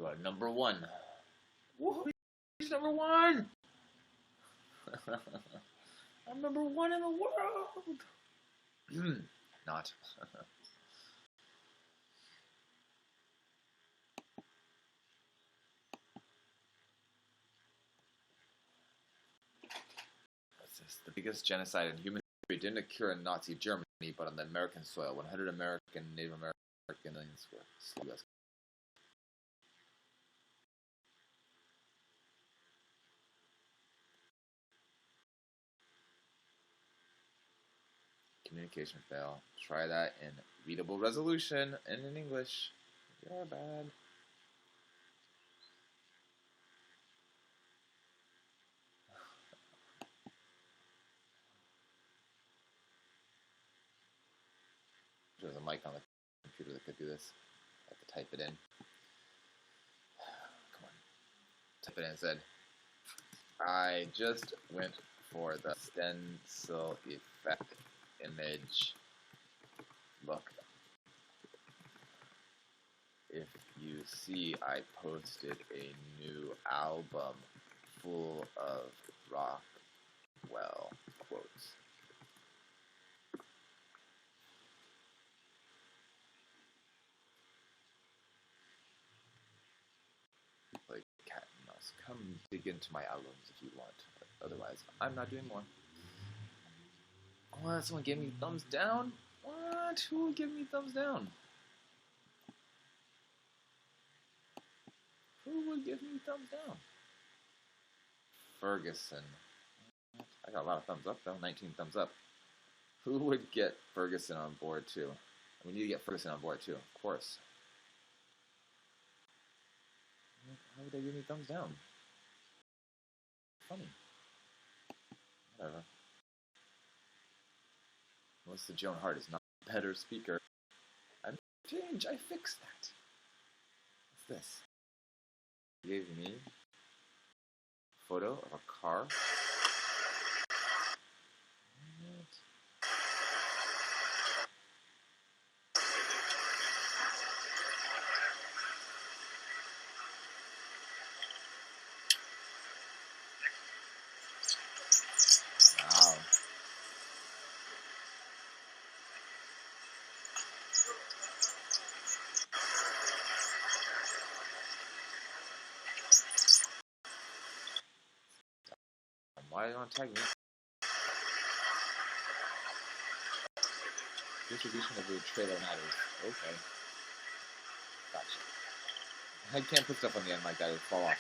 You are number one. Whoa, he's number one! I'm number one in the world! Not. What's this? The biggest genocide in human history didn't occur in Nazi Germany, but on the American soil. 100 American, Native Americans were slaves. Communication fail. Try that in readable resolution and in English. You're bad. There's a mic on the computer that could do this. I have to type it in. Come on. Type it in and said, I just went for the stencil effect image. Look. If you see, I posted a new album full of Rockwell quotes. Like cat and mouse. Come dig into my albums if you want, but otherwise, I'm not doing more. What? Someone gave me thumbs down? What? Who would give me thumbs down? Who would give me thumbs down? Ferguson. I got a lot of thumbs up though. 19 thumbs up. Who would get Ferguson on board too? We need to get Ferguson on board too, of course. How would they give me thumbs down? Funny. Whatever. Melissa Joan Hart is not a better speaker. I changed. I fixed that. What's this? He gave me a photo of a car. Wow. Why do you want to tag me? Distribution of your trailer matters. Okay. Gotcha. I can't put stuff on the end like that, it'll fall off.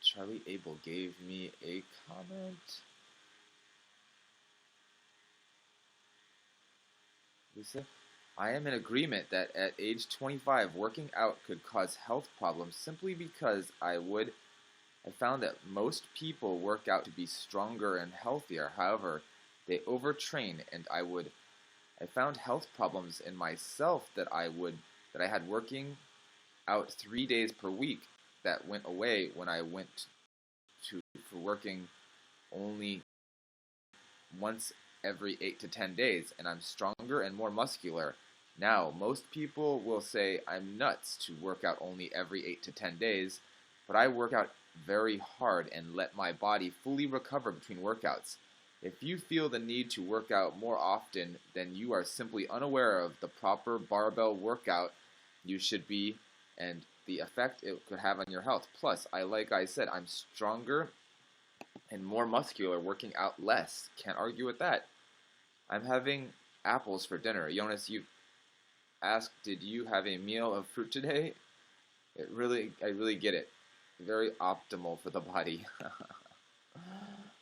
Charlie Abel gave me a comment. Lisa? I am in agreement that at age 25, working out could cause health problems simply because I found that most people work out to be stronger and healthier. However, they overtrain, and I found health problems in myself that I had working out 3 days per week that went away when I went for working only once every 8 to 10 days, and I'm stronger and more muscular. Now, most people will say I'm nuts to work out only every 8 to 10 days, but I work out very hard and let my body fully recover between workouts. If you feel the need to work out more often, then you are simply unaware of the proper barbell workout you should be and the effect it could have on your health. Plus, like I said, I'm stronger and more muscular working out less. Can't argue with that. I'm having apples for dinner. Jonas, you asked, did you have a meal of fruit today? I really get it. Very optimal for the body.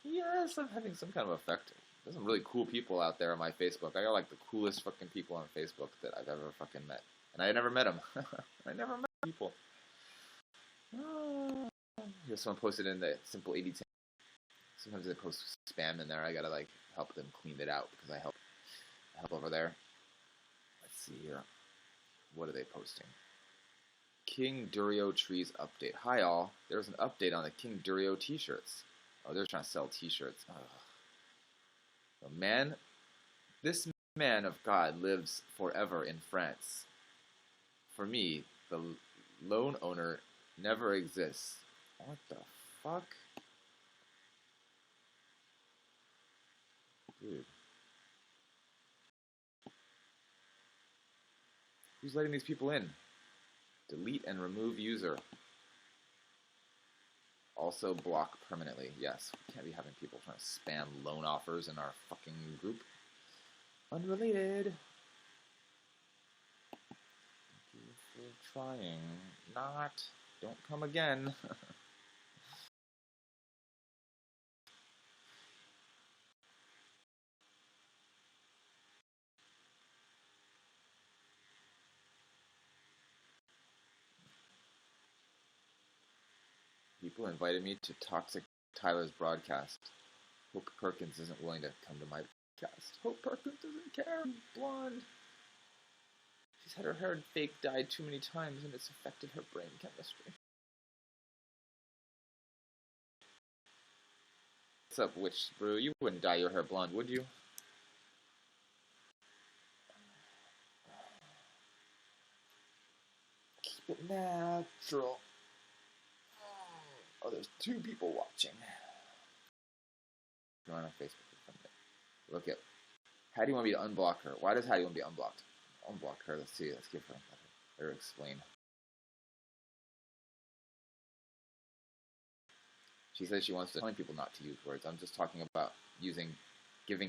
Yes, I'm having some kind of effect. There's some really cool people out there on my Facebook. I got like the coolest fucking people on Facebook that I've ever fucking met. And I never met them. I never met people. Here's someone posted in the Simple 8010. Sometimes they post spam in there. I gotta like help them clean it out because I help over there. Let's see here. What are they posting? King Durio Trees update. Hi all. There's an update on the King Durio t-shirts. Oh, they're trying to sell t-shirts. A man This man of God lives forever in France. For me, the lone owner never exists. What the fuck? Dude. Who's letting these people in? Delete and remove user. Also block permanently. Yes, we can't be having people trying to spam loan offers in our fucking group. Unrelated. Thank you for trying. Not. Don't come again. People invited me to Toxic Tyler's broadcast. Hope Perkins isn't willing to come to my podcast. Hope Perkins doesn't care. Blonde. She's had her hair fake dyed too many times and it's affected her brain chemistry. What's up, Witch Brew? You wouldn't dye your hair blonde, would you? Keep it natural. Oh, there's 2 people watching. Go on Facebook. Look at. How do you want me to unblock her? Why does Hattie want to be unblocked? Unblock her. Let's see. Let's give her. Let her explain. She says she wants to tell people not to use words. I'm just talking about giving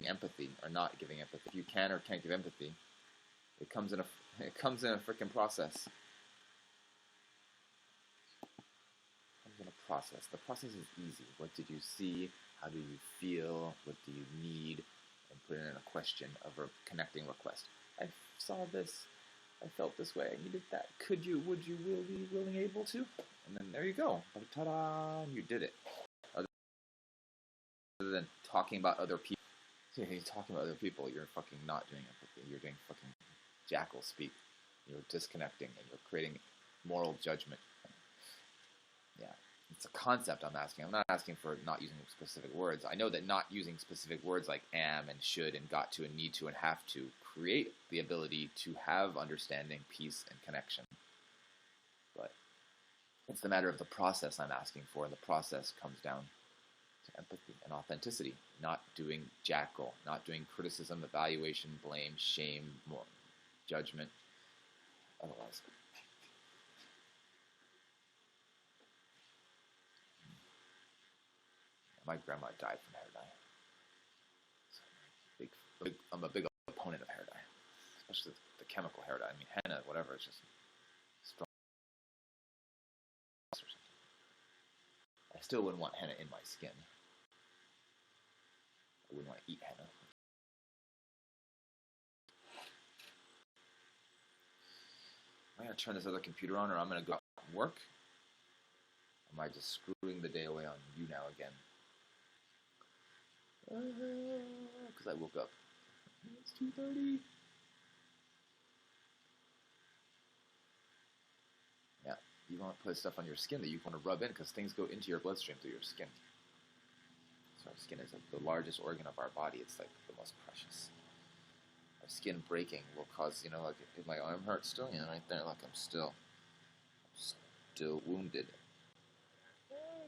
empathy or not giving empathy. If you can or can't give empathy, it comes in a freaking process. Process. The process is easy. What did you see? How do you feel? What do you need? And put it in a question of a connecting request. I saw this. I felt this way. I needed that. Could you? Would you? Will be willing, able to? And then there you go. Ta-da! You did it. Other than talking about other people. You're talking about other people. You're fucking not doing empathy. You're doing fucking jackal speak. You're disconnecting and you're creating moral judgment. Yeah. It's a concept I'm asking. I'm not asking for not using specific words. I know that not using specific words like am and should and got to and need to and have to create the ability to have understanding, peace, and connection. But it's the matter of the process I'm asking for, and the process comes down to empathy and authenticity. Not doing jackal, not doing criticism, evaluation, blame, shame, judgment. Otherwise. My grandma died from hair dye. So I'm a big opponent of hair dye, especially the chemical hair dye. I mean, henna, whatever, it's just strong. I still wouldn't want henna in my skin. I wouldn't want to eat henna. I'm going to turn this other computer on, or I'm going to go out and work. Or am I just screwing the day away on YouNow again? Because I woke up. It's 2:30. Yeah, you want to put stuff on your skin that you want to rub in because things go into your bloodstream through your skin. So our skin is like the largest organ of our body. It's like the most precious. Our skin breaking will cause, like if my arm hurts still, right there, like I'm still wounded.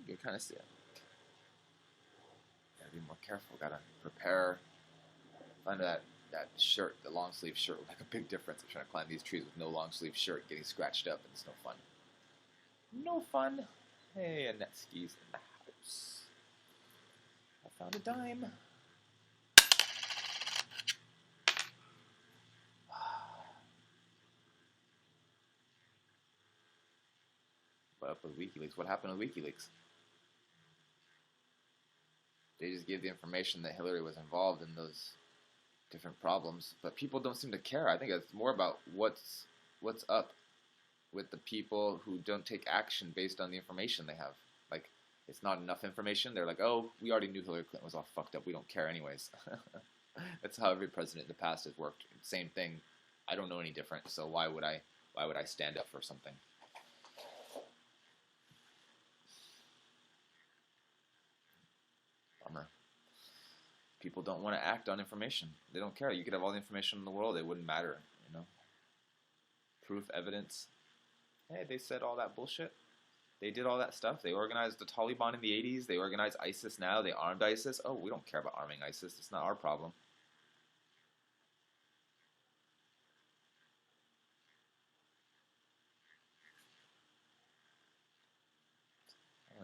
You can kind of see it. Gotta be more careful. Gotta prepare. Find that shirt, the long sleeve shirt, will make a big difference. I'm trying to climb these trees with no long sleeve shirt, getting scratched up, and it's no fun. No fun. Hey, Annette Ski's in the house. I found a dime. What up with WikiLeaks? What happened with WikiLeaks? They just gave the information that Hillary was involved in those different problems, but people don't seem to care. I think it's more about what's up with the people who don't take action based on the information they have. Like, it's not enough information. They're like, oh, we already knew Hillary Clinton was all fucked up. We don't care anyways. That's how every president in the past has worked. Same thing. I don't know any different, so why would I stand up for something? Bummer. People don't want to act on information. They don't care. You could have all the information in the world. It wouldn't matter, you know. Proof, evidence. Hey, they said all that bullshit. They did all that stuff. They organized the Taliban in the 80s. They organize ISIS now. They armed ISIS. Oh, we don't care about arming ISIS. It's not our problem.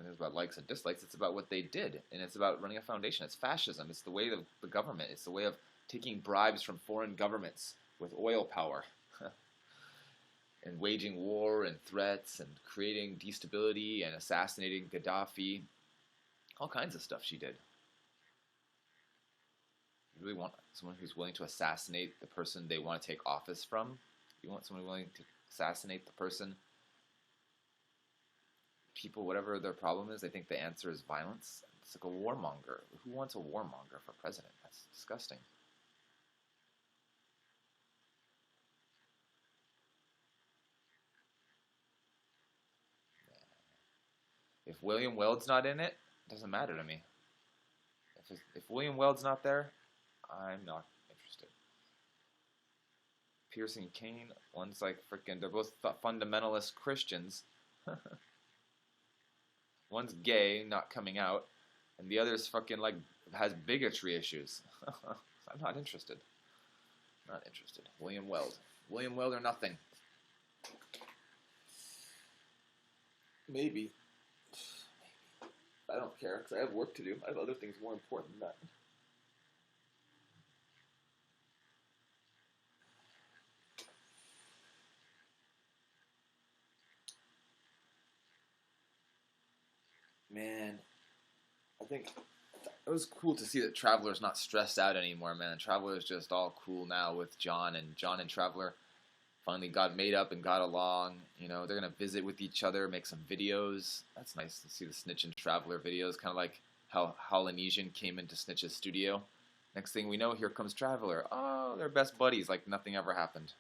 It's about likes and dislikes. It's about what they did, and it's about running a foundation. It's fascism. It's the way of the government. It's the way of taking bribes from foreign governments with oil power and waging war and threats and creating destability and assassinating Gaddafi. All kinds of stuff she did. You really want someone who's willing to assassinate the person they want to take office from? You want someone willing to assassinate the person? People, whatever their problem is, they think the answer is violence. It's like a warmonger. Who wants a warmonger for president? That's disgusting. If William Weld's not in it, it doesn't matter to me. If William Weld's not there, I'm not interested. Pierce and Kane, one's like freaking, they're both fundamentalist Christians. One's gay, not coming out, and the other's fucking like has bigotry issues. I'm not interested. Not interested. William Weld. William Weld or nothing. Maybe. I don't care, because I have work to do. I have other things more important than that. Man, I think it was cool to see that Traveler's not stressed out anymore, man. Traveler's just all cool now with John, and John and Traveler finally got made up and got along. You know, they're going to visit with each other, make some videos. That's nice to see the Snitch and Traveler videos, kind of like how Polynesian came into Snitch's studio. Next thing we know, here comes Traveler. Oh, they're best buddies, like nothing ever happened.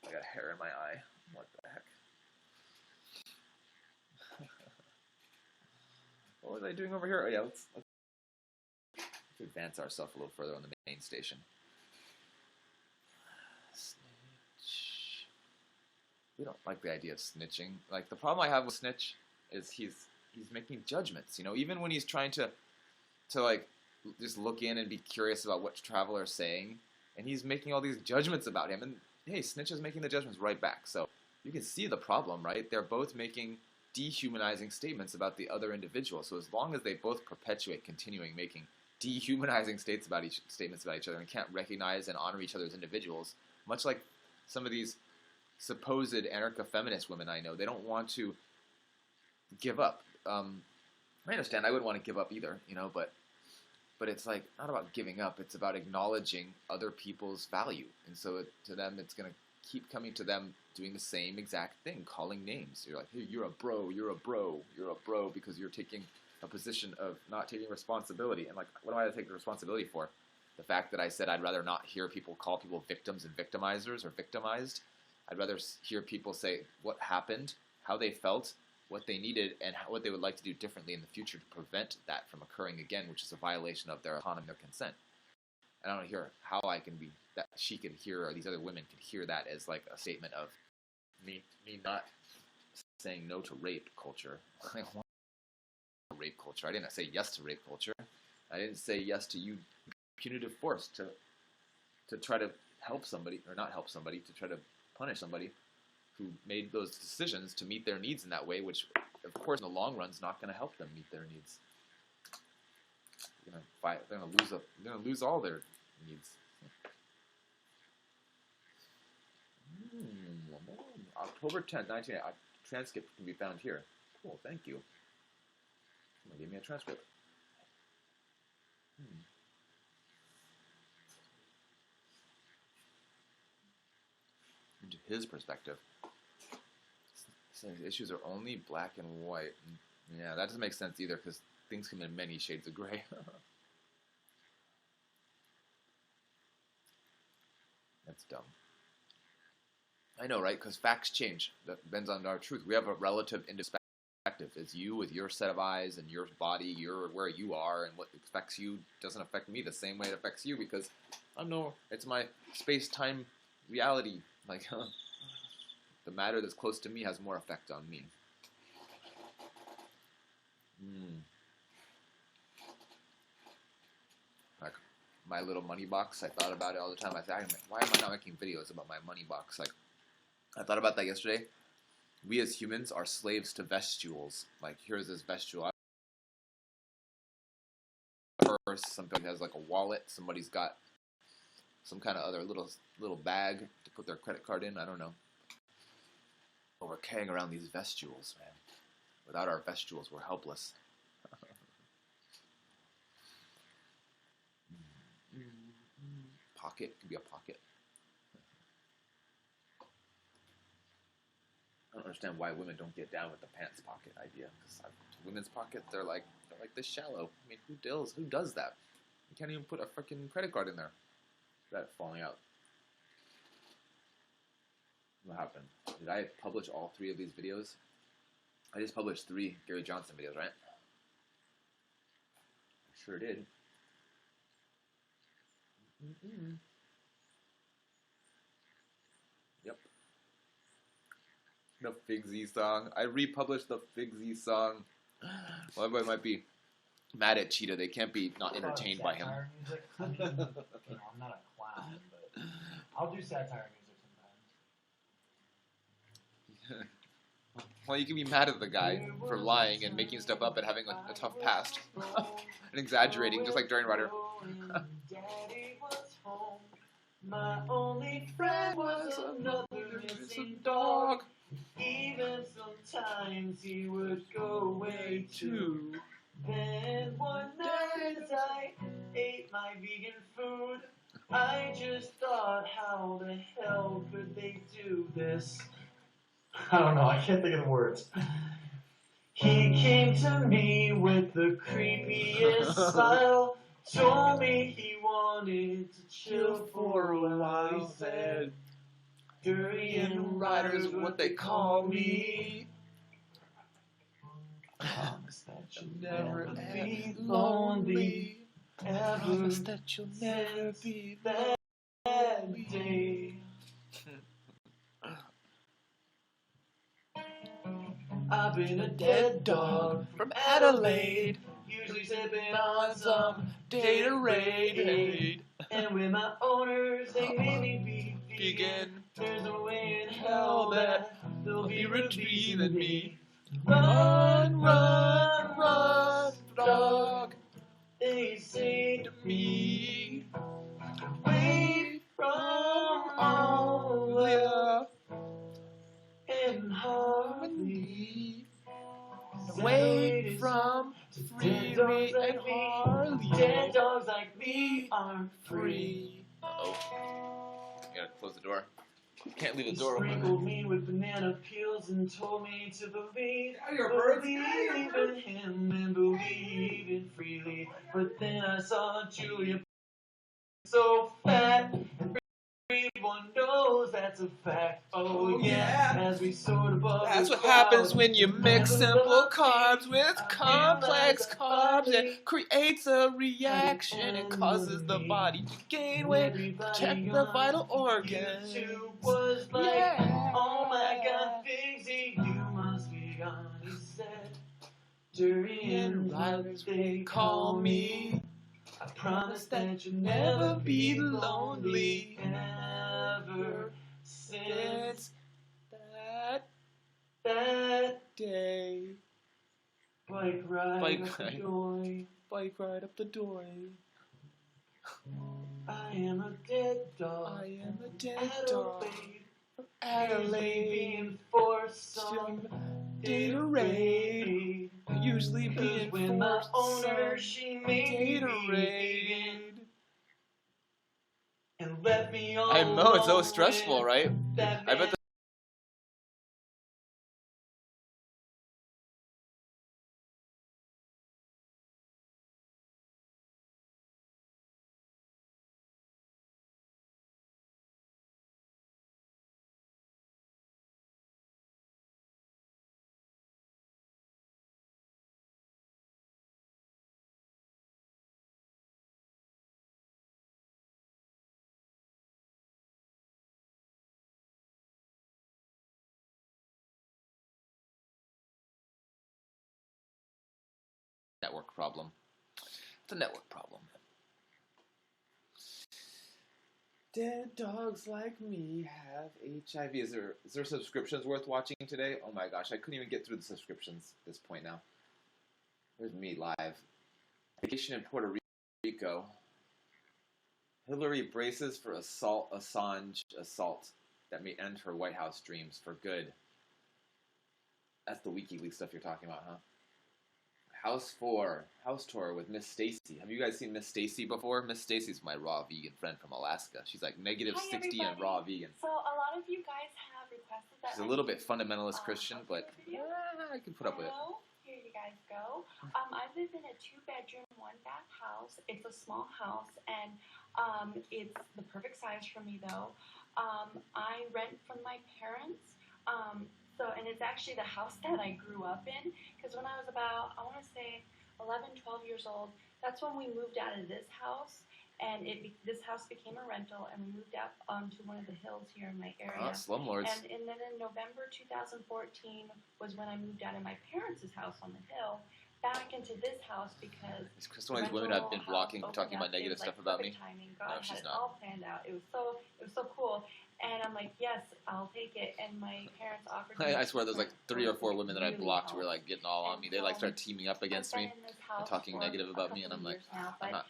I got hair in my eye. What the heck? What was I doing over here? Oh yeah, let's advance ourselves a little further on the main station. Snitch. We don't like the idea of snitching. Like, the problem I have with Snitch is he's making judgments. You know, even when he's trying to like just look in and be curious about what Traveler's saying, and he's making all these judgments about him. And hey, Snitch is making the judgments right back. So you can see the problem, right? They're both making dehumanizing statements about the other individual. So as long as they both perpetuate continuing making dehumanizing statements about each other and can't recognize and honor each other as individuals, much like some of these supposed anarcho-feminist women I know, they don't want to give up. I understand I wouldn't want to give up either, you know, but it's like not about giving up. It's about acknowledging other people's value. And so to them, it's going to keep coming to them doing the same exact thing, calling names. You're like, hey, you're a bro, you're a bro, you're a bro because you're taking a position of not taking responsibility. And like, what am I to take responsibility for? The fact that I said I'd rather not hear people call people victims and victimizers or victimized. I'd rather hear people say what happened, how they felt, what they needed, and what they would like to do differently in the future to prevent that from occurring again, which is a violation of their autonomy, their consent. And I don't hear how I can be, that she could hear, or these other women could hear that as like a statement of me not saying no to rape culture. I want rape culture. I didn't say yes to rape culture. I didn't say yes to you punitive force to try to help somebody, or not help somebody, to try to punish somebody who made those decisions to meet their needs in that way, which, of course, in the long run is not going to help them meet their needs. They're going to lose all their needs. October 10th, 1980. Transcript can be found here. Cool, thank you. Someone gave me a transcript. Into his perspective. Saying the issues are only black and white. Yeah, that doesn't make sense either, because things come in many shades of gray. That's dumb. I know, right? Because facts change. That depends on our truth. We have a relative perspective. It's you with your set of eyes and your body, your where you are, and what affects you doesn't affect me the same way it affects you because I don't know. It's my space-time reality. Like the matter that's close to me has more effect on me. Like my little money box. I thought about it all the time. I said, why am I not making videos about my money box? Like I thought about that yesterday. We as humans are slaves to vestules. Like here's this vestule. Purse. Somebody has like a wallet. Somebody's got some kind of other little bag to put their credit card in. I don't know. But we're carrying around these vestules, man. Without our vestules, we're helpless. Pocket could be a pocket. I don't understand why women don't get down with the pants pocket idea. Because women's pockets, they're like this shallow. I mean, who does that? You can't even put a freaking credit card in there. That falling out. What happened? Did I publish all 3 of these videos? I just published 3 Gary Johnson videos, right? I sure did. Yep. The Figsy song. I republished the Figsy song. Well, everybody might be mad at Cheetah. They can't be not entertained by him. Music. I mean, I'm not a clown, but I'll do satire music sometimes. Well, you can be mad at the guy for lying and making stuff up and having a tough past. And exaggerating, just like Darren Ryder. Daddy was home. My only friend was another missing dog. Even sometimes he would go away too. Then one night as I ate my vegan food, I just thought, how the hell could they do this? I don't know, I can't think of the words. He came to me with the creepiest smile, told me he wanted to chill for a while. He said, Durian Rider's what they call me. Promise that you'll never be lonely. Promise that you'll never be that day. I've been a dead dog from Adelaide, usually sipping on some Gatorade. And when my owners, they made me be vegan, there's no way in hell that they'll be retrieving me. Run, run, run, dog, they say to me. Away from all and Harley. Away from Freely and Harley. Dead dogs like me aren't free. Uh-oh. Gotta close the door. Can't leave the door open. He sprinkled me with banana peels and told me to believe in him and believe in freely. But then I saw Julia so fat, and everyone knows that's a fact. Oh yeah, as we soared above. That's what happens when you mix simple carbs with complex carbs. It creates a reaction. It causes the body to gain weight, protect the vital organs. Was like, yeah. Oh my God, Figsy, you must be gone. He said, Durian Rider, they call me. I promise that you'll never be lonely ever since that day. Bike ride up the door. I am a dead dog. I am a dead dog. Adelaide being forced some Gatorade. Usually being when my forced owner, some she made Gatorade. And left me all I know, it's so stressful, right? I bet network problem. It's a network problem. Dead dogs like me have HIV. Is there subscriptions worth watching today? Oh my gosh, I couldn't even get through the subscriptions at this point now. There's me live. Vacation in Puerto Rico. Hillary braces for Assange assault that may end her White House dreams for good. That's the WikiLeaks stuff you're talking about, huh? House tour with Miss Stacy. Have you guys seen Miss Stacy before? Miss Stacy's my raw vegan friend from Alaska. She's like negative Hi, 60 everybody. and raw vegan. So a lot of you guys have requested that. She's a little bit fundamentalist Christian, but I can put up with it. Here you guys go. I live in a 2-bedroom, 1-bath house. It's a small house, and it's the perfect size for me, though. I rent from my parents. And it's actually the house that I grew up in, because when I was about, I want to say 11, 12 years old, that's when we moved out of this house, and this house became a rental, and we moved out to one of the hills here in my area. Slumlords. And then in November 2014 was when I moved out of my parents' house on the hill back into this house, because Is Crystal one of these women I've been blocking talking about negative stuff about me? Timing. God No, she's had it not. all planned out. It was so cool. And I'm like, yes, I'll take it. And my parents offered me. I swear there's like 3 or 4 women that I blocked who were like getting all on me. They like start teaming up against me and talking negative about me, and I'm like,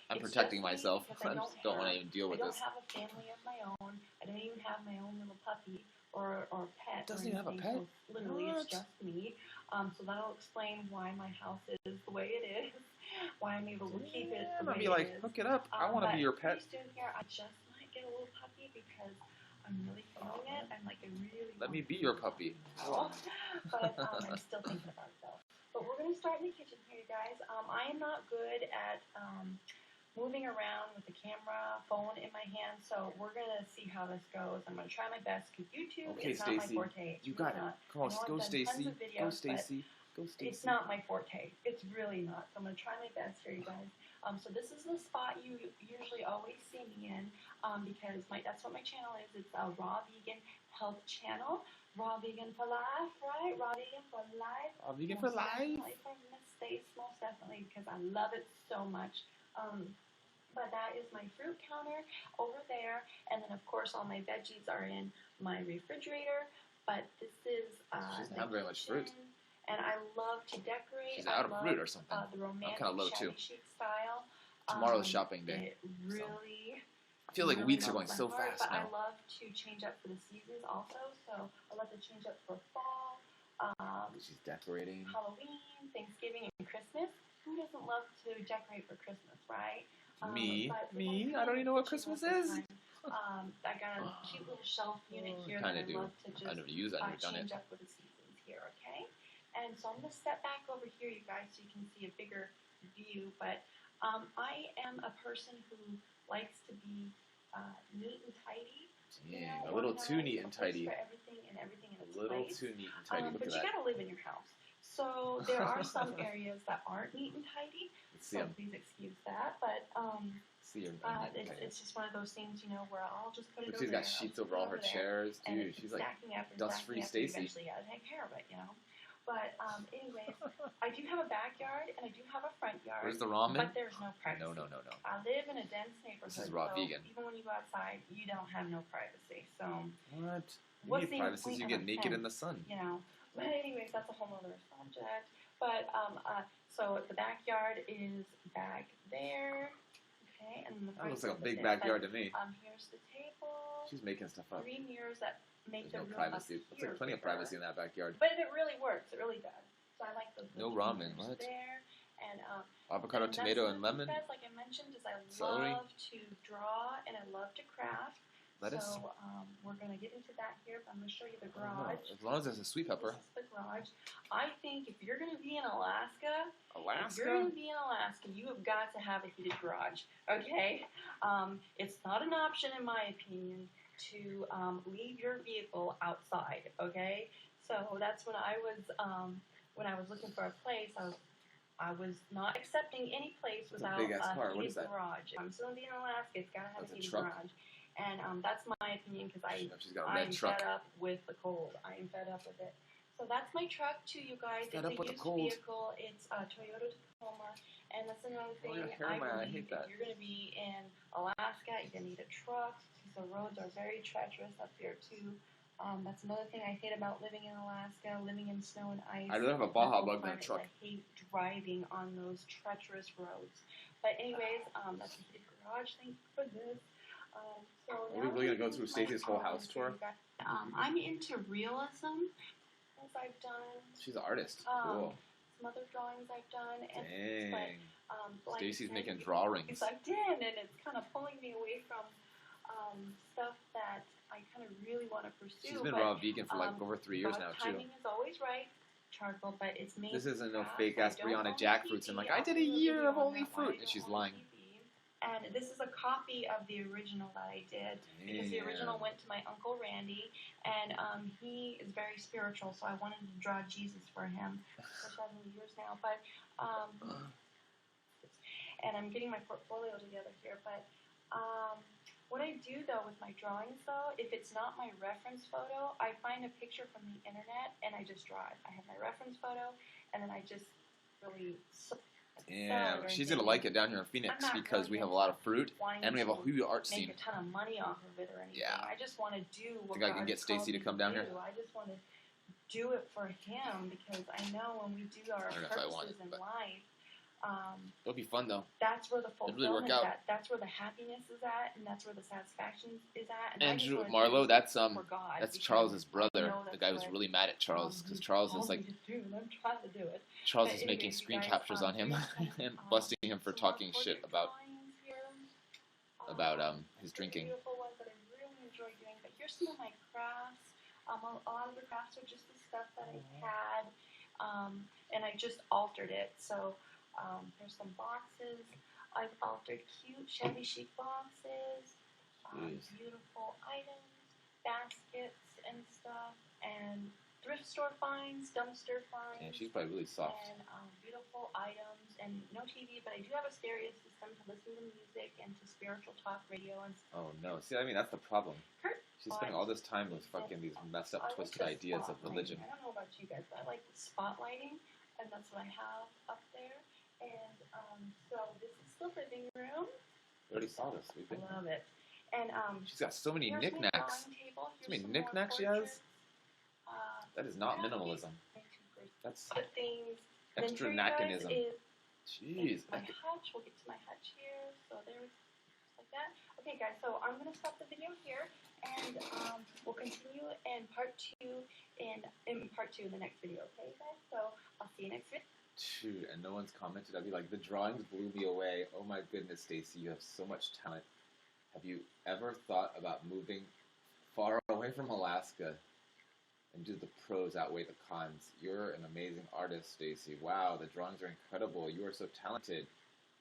I'm protecting myself. I just don't want to even deal with this. I don't have a family of my own. I don't even have my own little puppy or pet. Doesn't even have a pet? So literally, it's just me. So that'll explain why my house is the way it is. Why I'm able to keep it the way be like, it is. hook it up. I want to be your pet. Pretty soon here, I just might get a little puppy because I'm really feeling it. I'm like, I really Let me be your puppy. But I'm still thinking about it though. But we're going to start in the kitchen here, you guys. I am not good at moving around with the camera, phone in my hand, so we're going to see how this goes. I'm going to try my best, because YouTube is not my forte. You got it. Come on, go Stacy. Go Stacy. Go Stacy. It's not my forte. It's really not. So I'm going to try my best here, you guys. So this is the spot you usually always see me in, because that's what my channel is. It's a raw vegan health channel. Raw vegan for life, right? Raw vegan for life. Raw vegan for life. For Miss Stace, most definitely, because I love it so much. But that is my fruit counter over there, and then of course all my veggies are in my refrigerator. But this is she doesn't have very much fruit. And I love to decorate. She's out of fruit or something. The romantic kind of low too. chic style. Tomorrow's shopping day. It really. I feel like weeks are going so fast but now. I love to change up for the seasons also. So I love to change up for fall. She's decorating. Halloween, Thanksgiving, and Christmas. Who doesn't love to decorate for Christmas, right? Me. I don't even know what Christmas is. I got a cute little shelf unit here that I love to just I never use it. I've never done it. change up for the seasons here, okay? And so I'm going to step back over here, you guys, so you can see a bigger view. But I am a person who likes to be neat and tidy. Yeah, a little too neat and tidy. For everything in its a little place. too neat and tidy. Look but at you that. got to live in your house. So there are some areas that aren't neat and tidy. Let's see so 'em. please excuse that. But See her. it's just one of those things, where I'll just put it Look, over she's there. got sheets over all her chairs. Dude, she's like dust-free Stacy. Eventually, I take care of it, But anyways, I do have a backyard and I do have a front yard. Where's the ramen? But there's no privacy. No. I live in a dense neighborhood. This is raw so vegan. Even when you go outside, you don't have no privacy. So What? what's You need privacy. You get naked in the sun. But anyways, that's a whole other subject. But so the backyard is back there. Okay, and the That front looks like a is big there. backyard to me. Here's the table. She's making stuff up. 3 mirrors that make There's no the room privacy. up Looks here like plenty of bigger. privacy in that backyard. But it really works. It really does. So I like those. No 2 ramen. mirrors What? There. And Avocado, tomato, and lemon. Guys, like I mentioned, is I Celery. love to draw and I love to craft. Lettuce. So we're going to get into that here, but I'm going to show you the garage. As long as there's a sweet pepper. This is the garage. I think if you're going to be in Alaska, if you're Alaska? going to be in Alaska, you have got to have a heated garage, okay? It's not an option, in my opinion, to leave your vehicle outside, okay? So that's when I was looking for a place. I was not accepting any place That's a without big-ass car. a What is heated that? garage. I'm still in Alaska. It's got to have That's a a heated truck? garage. And that's my opinion because She's got a red I'm truck. fed up with the cold. I am fed up with it. So that's my truck too, you guys. Fed It's up a with the used cold. vehicle. It's a Toyota Tacoma. And that's another thing your hair, I man, I believe hate that. if you're going to be in Alaska, you're going to need a truck because the roads are very treacherous up there too. That's another thing I hate about living in Alaska, living in snow and ice. I'd rather have a Baja Cold Bug than a climate, truck. I hate driving on those treacherous roads. But anyways, that's a big garage. Thank you for this. So Are we really going to go through Stacey's whole house tour? I'm into realism, as I've done. She's an artist. Cool. Some other drawings I've done. And Dang. like Stacey's making drawings. I've done, and it's kind of pulling me away from stuff that I kind of really want to pursue. She's been raw vegan for like over 3 years now, too. Timing is always right. Charcoal, but it's made. This isn't no fake ass Brianna jackfruits. And like, I did a year of only fruit, and she's lying. And this is a copy of the original that I did. Because the original went to my Uncle Randy, and he is very spiritual, so I wanted to draw Jesus for him for 7 years now. But and I'm getting my portfolio together here. But what I do though with my drawings though, if it's not my reference photo, I find a picture from the internet and I just draw it. I have my reference photo, and then I just really. Yeah, she's gonna like it down here in Phoenix because we have a lot of fruit and we have a huge art scene. Make a ton of money off of it or anything. Yeah. I just want to do what Think I can get Stacey to come down here? I just want to do it for him because I know when we do our purposes in life, it'll be fun though. That's where the fulfillment really is at. That's where the happiness is at, and that's where the satisfaction is at. And Marlo, that's Charles's brother. The guy was really mad at Charles because Charles is like, I'm trying to do it. Charles is making screen captures on him and busting him for talking shit about his drinking. Beautiful ones that I really enjoy doing. But here's some of my crafts. A lot of the crafts are just the stuff that I had, and I just altered it. So there's some boxes. I've altered cute shabby chic boxes, beautiful items, baskets and stuff, and thrift store finds, dumpster finds. Yeah, she's probably really soft. And beautiful items, and no TV, but I do have a stereo system to listen to music and to spiritual talk radio and stuff. Oh no! See, I mean that's the problem. Kurt, She's spending all this time with fucking these messed up, twisted ideas of religion. I don't know about you guys, but I like the spotlighting, and that's what I have up there. And so this is the living room. We already saw this. We've been. I love it. And she's got so many knickknacks. So many knickknacks she has. That is not minimalism. That's things. extra knackinism. Jeez. My hutch. We'll get to my hutch here. So there's just like that. Okay, guys. So I'm gonna stop the video here, and we'll continue in part two in the next video. Okay, guys. So I'll see you next video. Dude, and no one's commented. I'd be like, the drawings blew me away. Oh my goodness, Stacey, you have so much talent. Have you ever thought about moving far away from Alaska and do the pros outweigh the cons? You're an amazing artist, Stacey. Wow, the drawings are incredible. You are so talented.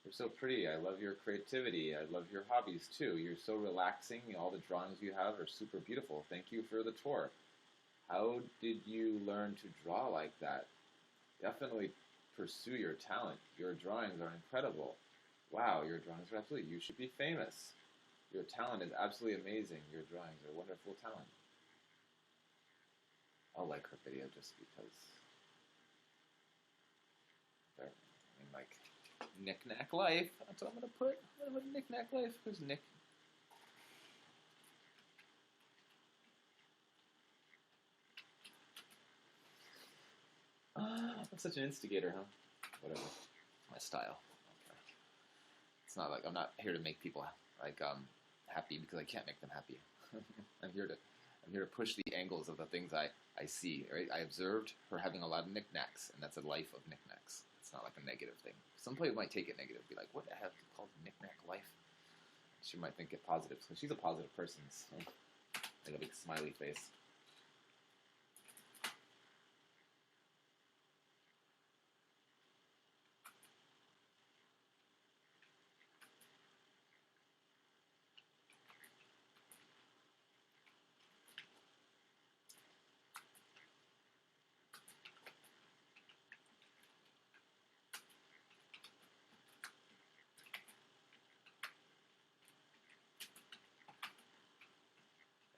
You're so pretty. I love your creativity. I love your hobbies too. You're so relaxing. All the drawings you have are super beautiful. Thank you for the tour. How did you learn to draw like that? Definitely pursue your talent. Your drawings are incredible. Wow, your drawings are absolutely, you should be famous. Your talent is absolutely amazing. Your drawings are wonderful talent. I'll like her video just because. There. I mean, like, knick-knack life. That's what I'm going to put. I'm going to put knick-knack life. Who's Nick? I'm such an instigator, huh? Whatever. My style. Okay. It's not like I'm not here to make people like happy because I can't make them happy. I'm here to push the angles of the things I see. Right? I observed her having a lot of knickknacks, and that's a life of knickknacks. It's not like a negative thing. Some people might take it negative, be like, "What the hell is it called knickknack life?" She might think it positive because she's a positive person. So. Like a big smiley face.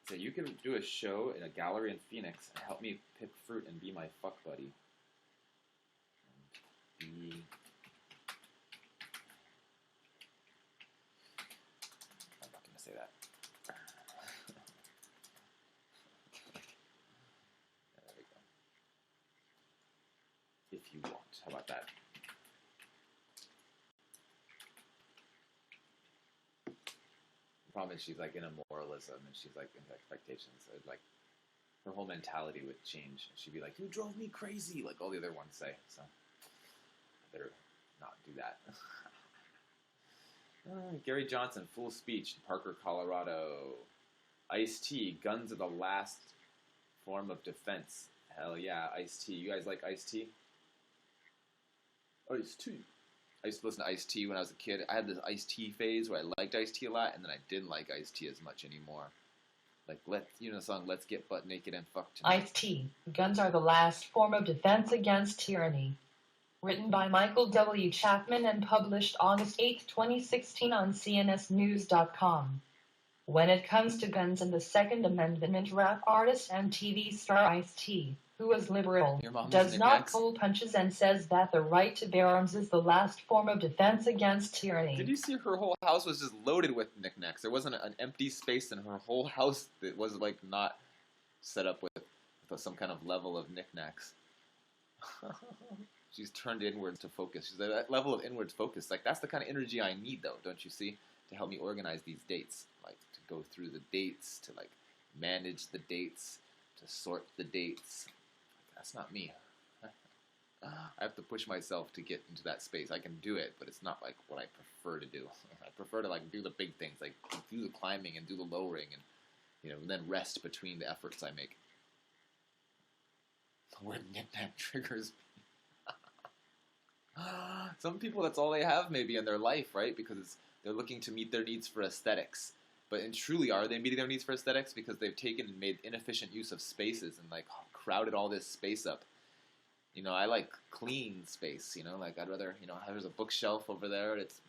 So you can do a show in a gallery in Phoenix and help me pick fruit and be my fuck buddy. I'm not going to say that. There we go. If you want. How about that? The problem is she's like in a moralism and she's like in expectations. So like her whole mentality would change. She'd be like, "You drove me crazy," like all the other ones say. So I better not do that. Gary Johnson, full speech in Parker, Colorado. Ice-T, guns are the last form of defense. Hell yeah, Ice-T. You guys like Ice-T? Ice-T. I used to listen to Ice-T when I was a kid. I had this Ice-T phase where I liked Ice-T a lot, and then I didn't like Ice-T as much anymore. Like, the song "Let's Get Butt Naked and Fuck Tonight." Ice-T, guns are the last form of defense against tyranny. Written by Michael W. Chapman and published August 8, 2016 on cnsnews.com. When it comes to guns and the Second Amendment, rap artist and TV star Ice-T, who is liberal, does not pull punches and says that the right to bear arms is the last form of defense against tyranny. Did you see her whole house was just loaded with knickknacks? There wasn't an empty space in her whole house that was like not set up with some kind of level of knickknacks. She's turned inwards to focus. She's at that level of inwards focus. Like, that's the kind of energy I need, though, don't you see? To help me organize these dates. Like, to go through the dates, to, like, manage the dates, to sort the dates. That's not me. I have to push myself to get into that space. I can do it, but it's not, like, what I prefer to do. I prefer to, like, do the big things. Like, do the climbing and do the lowering and, then rest between the efforts I make. The word knick-knack triggers me. Some people, that's all they have maybe in their life, right? Because they're looking to meet their needs for aesthetics. But truly, are they meeting their needs for aesthetics? Because they've taken and made inefficient use of spaces and like crowded all this space up. I like clean space, like I'd rather, there's a bookshelf over there. It's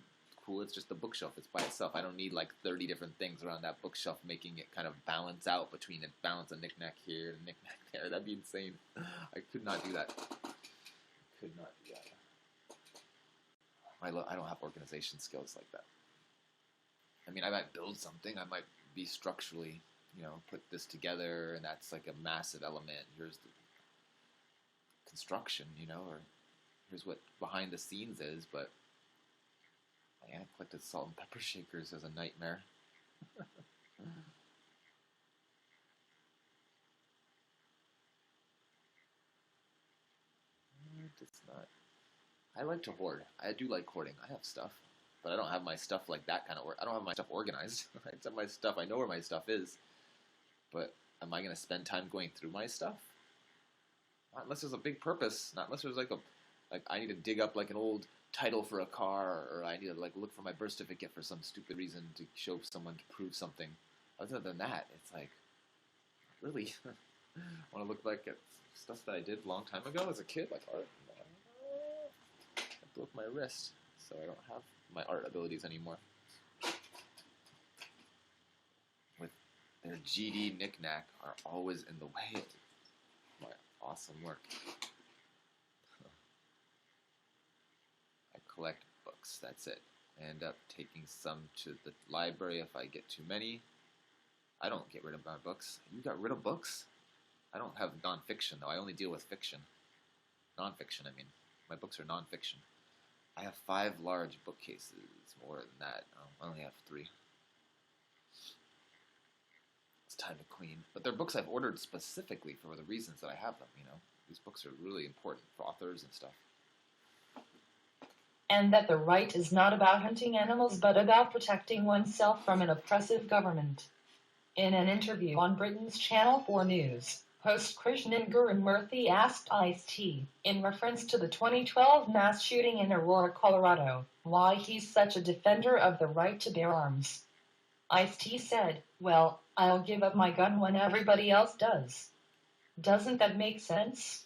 cool. It's just a bookshelf. It's by itself. I don't need like 30 different things around that bookshelf making it kind of balance out between it, balance a knick-knack here and knick-knack there. That'd be insane. I could not do that. Could not do that. I don't have organization skills like that. I mean, I might build something. I might be structurally, put this together, and that's like a massive element. Here's the construction, or here's what behind the scenes is. But my aunt collected salt and pepper shakers as a nightmare. It's not. I like to hoard. I do like hoarding. I have stuff, but I don't have my stuff like that kind of work. I don't have my stuff organized. I have my stuff. I know where my stuff is, but am I going to spend time going through my stuff? Not unless there's a big purpose. Not unless there's like I need to dig up like an old title for a car, or I need to like look for my birth certificate for some stupid reason to show someone to prove something. Other than that, it's like really I want to look back at stuff that I did a long time ago as a kid, like art. Broke my wrist, so I don't have my art abilities anymore. With their GD knick-knack are always in the way of my awesome work. I collect books, that's it. I end up taking some to the library if I get too many. I don't get rid of my books. You got rid of books? I don't have nonfiction, though. I only deal with fiction. Nonfiction, I mean. My books are nonfiction. I have 5 large bookcases, more than that. I only have 3. It's time to clean. But they're books I've ordered specifically for the reasons that I have them, These books are really important for authors and stuff. And that the right is not about hunting animals but about protecting oneself from an oppressive government. In an interview on Britain's Channel 4 News, host Krishnan Gurumurthy asked Ice-T, in reference to the 2012 mass shooting in Aurora, Colorado, why he's such a defender of the right to bear arms. Ice-T said, "Well, I'll give up my gun when everybody else does. Doesn't that make sense?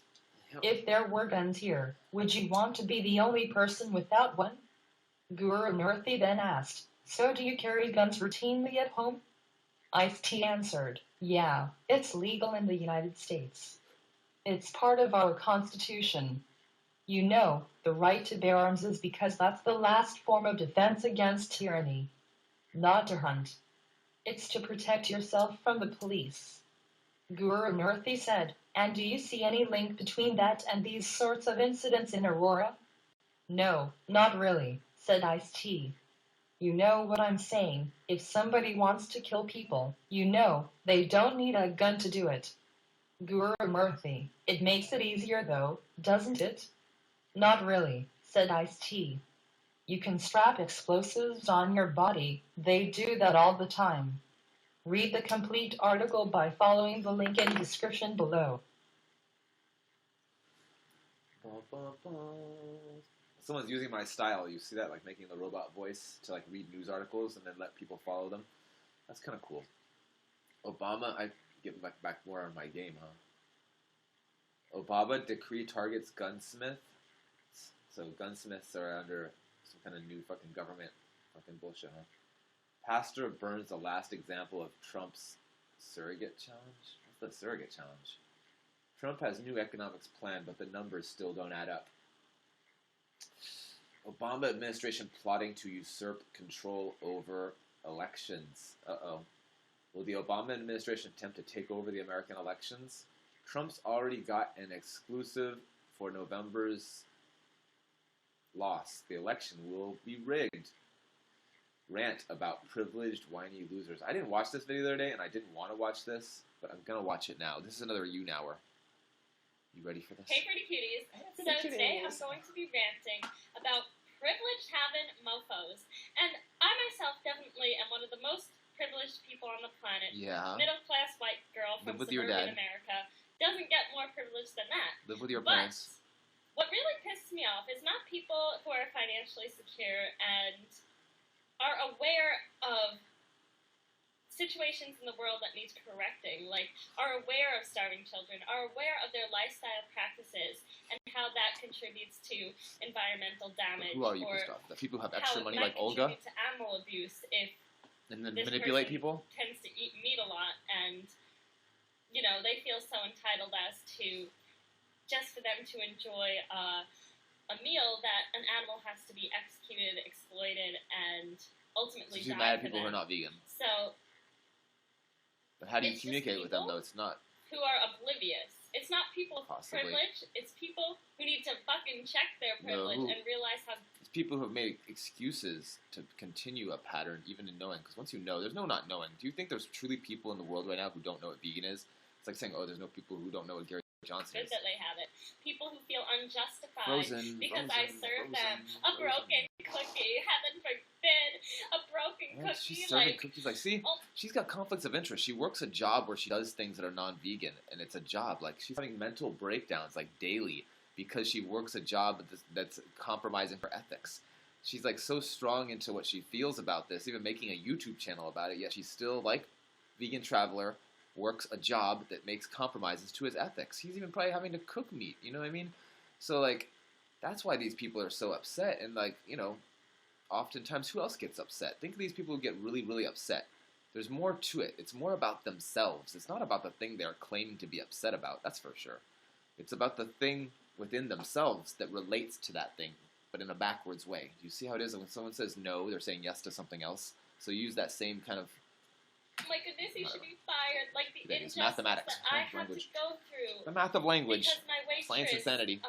If there were guns here, would you want to be the only person without one?" Gurumurthy then asked, "So do you carry guns routinely at home?" Ice-T answered, yeah, it's legal in the United States. It's part of our Constitution. You know, the right to bear arms is because that's the last form of defense against tyranny. Not to hunt. It's to protect yourself from the police. Guru Murthy said, and do you see any link between that and these sorts of incidents in Aurora? No, not really, said Ice-T. You know what I'm saying. If somebody wants to kill people, you know, they don't need a gun to do it. Guru Murthy, it makes it easier though, doesn't it? Not really, said Ice-T. You can strap explosives on your body. They do that all the time. Read the complete article by following the link in description below. Someone's using my style. You see that? Like making the robot voice to like read news articles and then let people follow them. That's kind of cool. Obama, I get back more on my game, huh? Obama decree targets gunsmiths. So gunsmiths are under some kind of new fucking government fucking bullshit, huh? Pastor burns the last example of Trump's surrogate challenge. What's the surrogate challenge? Trump has new economics plan, but the numbers still don't add up. Obama administration plotting to usurp control over elections. Uh-oh. Will the Obama administration attempt to take over the American elections? Trump's already got an exclusive for November's loss. The election will be rigged. Rant about privileged, whiny losers. I didn't watch this video the other day, and I didn't want to watch this, but I'm going to watch it now. This is another YouNower. You ready for this? Hey, pretty cuties. So today I'm going to be ranting about privileged having mofos. And I myself definitely am one of the most privileged people on the planet. Yeah. Middle-class white girl from suburban America. Doesn't get more privileged than that. Live with your parents. What really pisses me off is not people who are financially secure and are aware of situations in the world that needs correcting, like are aware of starving children, are aware of their lifestyle practices and how that contributes to environmental damage. Who are you pissed off? The people who have extra money like Olga? To animal abuse if and then manipulate people? Tends to eat meat a lot and, you know, they feel so entitled as to just for them to enjoy a meal that an animal has to be executed, exploited, and ultimately so die mad at for people them. who are not vegan. So, but how do you communicate with them, though? It's not... who are oblivious. It's not people with privilege. It's people who need to fucking check their privilege and realize how... It's people who have made excuses to continue a pattern, even in knowing. Because once you know, there's no not knowing. Do you think there's truly people in the world right now who don't know what vegan is? It's like saying, oh, there's no people who don't know what Gary Johnson is. Good that they have it. People who feel unjustified because I serve them a broken cookie. Heaven forbid, a broken cookie. She's serving cookies. Like, see, she's got conflicts of interest. She works a job where she does things that are non-vegan, and it's a job. Like, she's having mental breakdowns, like, daily, because she works a job that's compromising her ethics. She's, like, so strong into what she feels about this, even making a YouTube channel about it, yet she's still, like, vegan traveler, works a job that makes compromises to his ethics. He's even probably having to cook meat, you know what I mean? So, like, that's why these people are so upset, and, like, you know, oftentimes who else gets upset? Think of these people who get really, really upset. There's more to it. It's more about themselves. It's not about the thing they're claiming to be upset about, that's for sure. It's about the thing within themselves that relates to that thing, but in a backwards way. Do you see how it is? When someone says no, they're saying yes to something else. So use that same kind of... My goodness, you should be fired. Like the injustice mathematics, that I had to go through. The math of language. Because my waitress, science and sanity.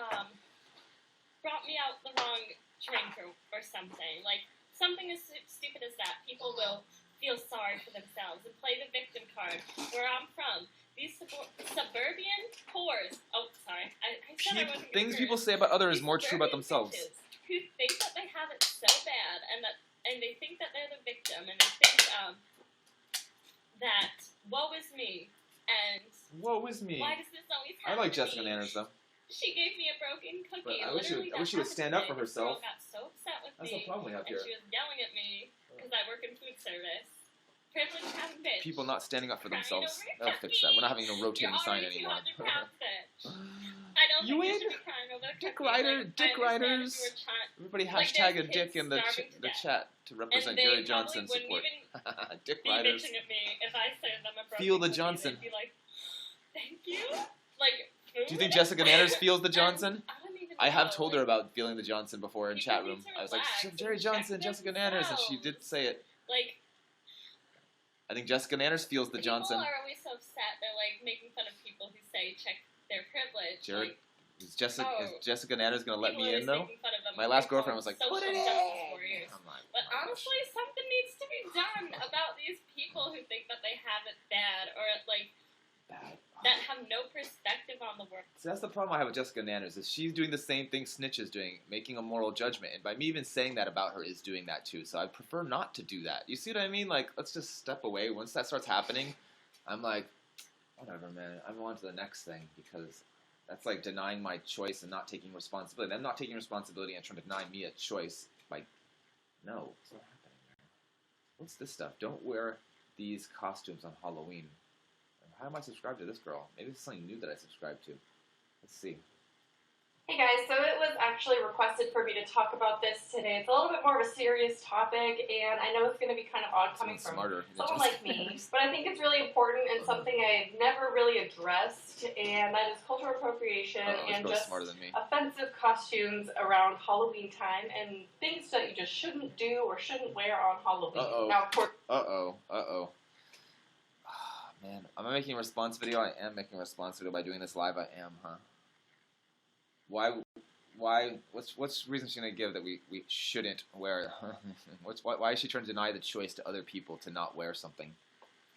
Brought me out the wrong drink or something. Like, something as stupid as that. People will feel sorry for themselves and play the victim card. Where I'm from, these suburban poors. Oh, sorry. I said I wasn't things people say about others is more true about themselves. Who think that they have it so bad and they think that they're the victim and they think that woe is me and woe is me. Why does this always happen? I like Jessica Nanners though. She gave me a broken cookie. I wish she would stand up for herself. Girl got so upset with That's me. the problem we have here. And she was yelling at me because I work in food service. Privileged having bitch. People not standing up for themselves. That'll fix that. We're not having a rotating sign anymore. I don't think you should be crying a little Dick creepy. rider, Like, dick I understand riders. if you were trying, Everybody Like, hashtag a there's dick kids in the starving to the death. chat to represent and they Gary probably Johnson wouldn't support. even Dick be riders. bitching at me if I served them a broken Feel the cookie. Johnson. They'd be like, thank you. Like, food? Do you think Jessica Nanners feels the And Johnson? I don't even I have know, told her about feeling the Johnson before in people chat need room. to I was like, relax Jerry and Johnson, check Jessica Nanners, and she did themselves. say it. Like, I think Jessica Nanners feels the Johnson. people are always so upset. They're like making fun of people who say check their privilege. Jared, Like, is Jessica Nanners gonna let people me are in though? making fun of them My for last being girlfriend was like, social put it justice in. warriors. I'm like, But oh my gosh. honestly, something needs to be done about these people who think that they have it bad, or like Bad. that have no perspective on the world. So that's the problem I have with Jessica Nanners, is she's doing the same thing Snitch is doing, making a moral judgment. And by me even saying that about her is doing that too. So I prefer not to do that. You see what I mean? Like, let's just step away. Once that starts happening, I'm like, whatever, man. I'm on to the next thing, because that's like denying my choice and not taking responsibility. I'm not taking responsibility and trying to deny me a choice. Like, no, it's not happening, man. What's this stuff? Don't wear these costumes on Halloween. How am I subscribed to this girl? Maybe it's something new that I subscribed to. Let's see. Hey guys, so it was actually requested for me to talk about this today. It's a little bit more of a serious topic, and I know it's going to be kind of odd coming from Smarter. someone like me, but I think it's really important and something I've never really addressed, and that is cultural appropriation and just smarter than me. offensive costumes around Halloween time and things that you just shouldn't do or shouldn't wear on Halloween. Uh-oh. Now, of course, Uh-oh. Man, am I making a response video? I am making a response video by doing this live. I am, huh? Why? What's the reason she's gonna give that we shouldn't wear it? Why is she trying to deny the choice to other people to not wear something?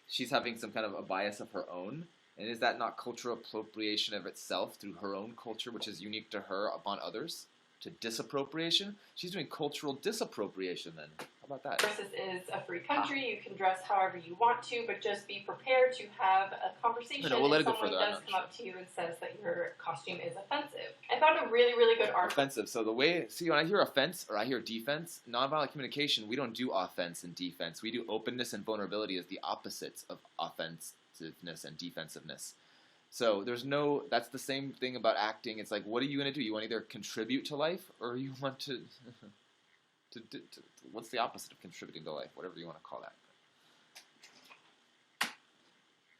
She's having some kind of a bias of her own, and is that not cultural appropriation of itself through her own culture, which is unique to her, upon others? To disappropriation? She's doing cultural disappropriation then. How about that? this is a free country. You can dress however you want to, but just be prepared to have a conversation No, we'll let it if go someone further. I'm does not come up to you and says that your costume is offensive. I found a really, really good article. Offensive. So the way, see, when I hear offense or I hear defense, nonviolent communication, we don't do offense and defense. We do openness and vulnerability as the opposites of offensiveness and defensiveness. So there's no, that's the same thing about acting. It's like, what are you going to do? You want to either contribute to life or you want to, what's the opposite of contributing to life? Whatever you want to call that.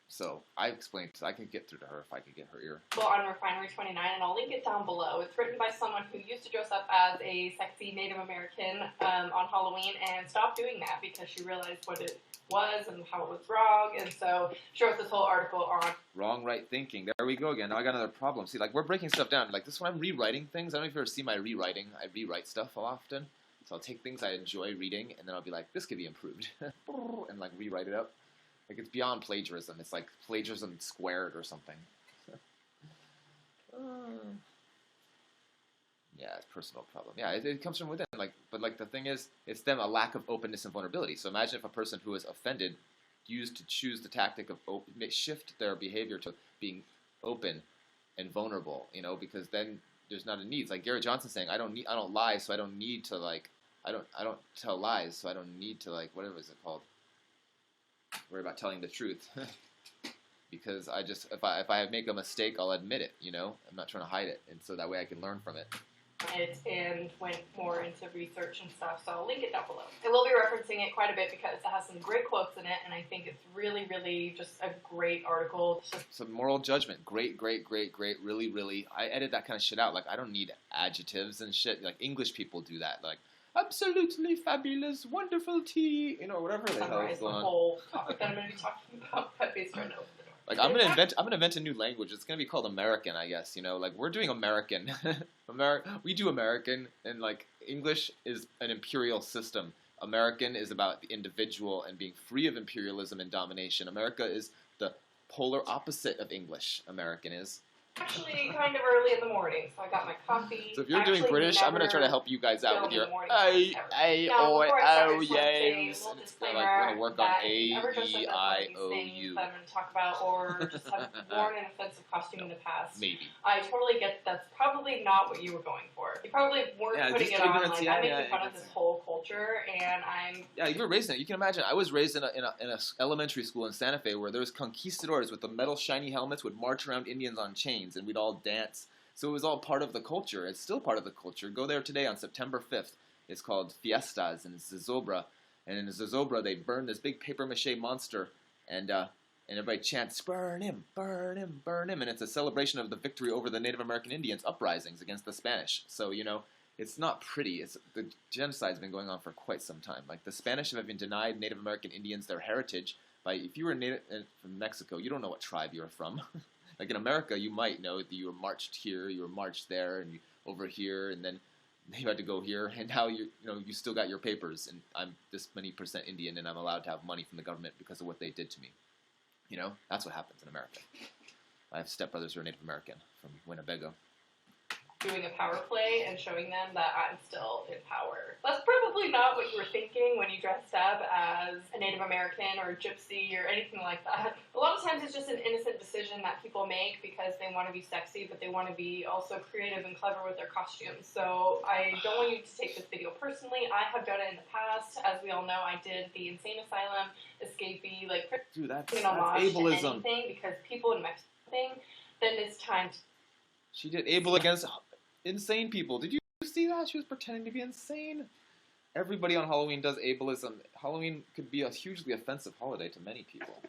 So I explained, I can get through to her if I could get her ear. On Refinery 29, and I'll link it down below. It's written by someone who used to dress up as a sexy Native American on Halloween and stopped doing that because she realized what it was and how it was wrong, and so she wrote this whole article on Wrong, right thinking. There we go again. Now I got another problem. See, like, we're breaking stuff down. Like, this when I'm rewriting things. I don't know if you ever see my rewriting. I rewrite stuff often. So I'll take things I enjoy reading, and then I'll be like, this could be improved. And, like, rewrite it up. Like, it's beyond plagiarism. It's like plagiarism squared or something. Yeah, it's a personal problem. Yeah, it comes from within. Like, but like the thing is, it's them a lack of openness and vulnerability. So imagine if a person who is offended used to choose the tactic of shift their behavior to being open and vulnerable. You know, because then there's not a need. It's like Gary Johnson saying, I don't lie, so I don't need to like, I don't tell lies, so I don't need to like, whatever is it called? Worry about telling the truth. Because I just, if I make a mistake, I'll admit it, you know? I'm not trying to hide it, and so that way I can learn from it. and went more into research and stuff, so I'll link it down below. I will be referencing it quite a bit because it has some great quotes in it, and I think it's really, really just a great article. Some moral judgment. Great, really, really. I edit that kind of shit out. Like, I don't need adjectives and shit. Like, English people do that. Like, absolutely fabulous, wonderful tea, you know, whatever the hell is Summarize the going on. whole topic that I'm going to be talking about. Pet based right now. Like, I'm gonna invent a new language. It's gonna be called American, I guess. You know, like, we're doing American. We do American, and like, English is an imperial system. American is about the individual and being free of imperialism and domination. America is the polar opposite of English. American is. Actually, kind of early in the morning, so I got my coffee. So if you're doing British, I'm gonna try to help you guys out with your Now, oh, before I start, oh, just want to say yay. a little We're disclaimer gonna work on that A, if you ever dressed up E, as I, one of these O, things U. that I'm going to talk about, or just have worn an offensive costume in the past, Maybe. I totally get that's probably not what you were going for. You probably weren't putting just it on ignorance, like, I'm making fun of this whole culture, and I'm... Yeah, you were raised in it. You can imagine. I was raised in a elementary school in Santa Fe where there was conquistadors with the metal shiny helmets would march around Indians on chains, and we'd all dance. So it was all part of the culture. It's still part of the culture. Go there today on September 5th. It's called Fiestas in Zozobra. And in Zozobra, they burn this big papier-mâché monster, and everybody chants, burn him, burn him, burn him. And it's a celebration of the victory over the Native American Indians' uprisings against the Spanish. So, it's not pretty. The genocide's been going on for quite some time. Like, the Spanish have been denied Native American Indians their heritage. If you were from Mexico, you don't know what tribe you were from. Like in America, you might know that you were marched here, you were marched there, and over here, and then you had to go here, and now you still got your papers, and I'm this many percent Indian, and I'm allowed to have money from the government because of what they did to me. That's what happens in America. I have stepbrothers who are Native American from Winnebago. Doing a power play and showing them that I'm still in power. That's probably not what you were thinking when you dressed up as a Native American or a gypsy or anything like that. A lot of times it's just an innocent decision that people make because they want to be sexy, but they want to be also creative and clever with their costumes. So I don't want you to take this video personally. I have done it in the past. As we all know, I did the insane asylum escapee, Dude, that's homage ableism. To anything because people in Mexico think then it's time to... She did able against insane people. Did you see that? She was pretending to be insane. Everybody on Halloween does ableism. Halloween could be a hugely offensive holiday to many people.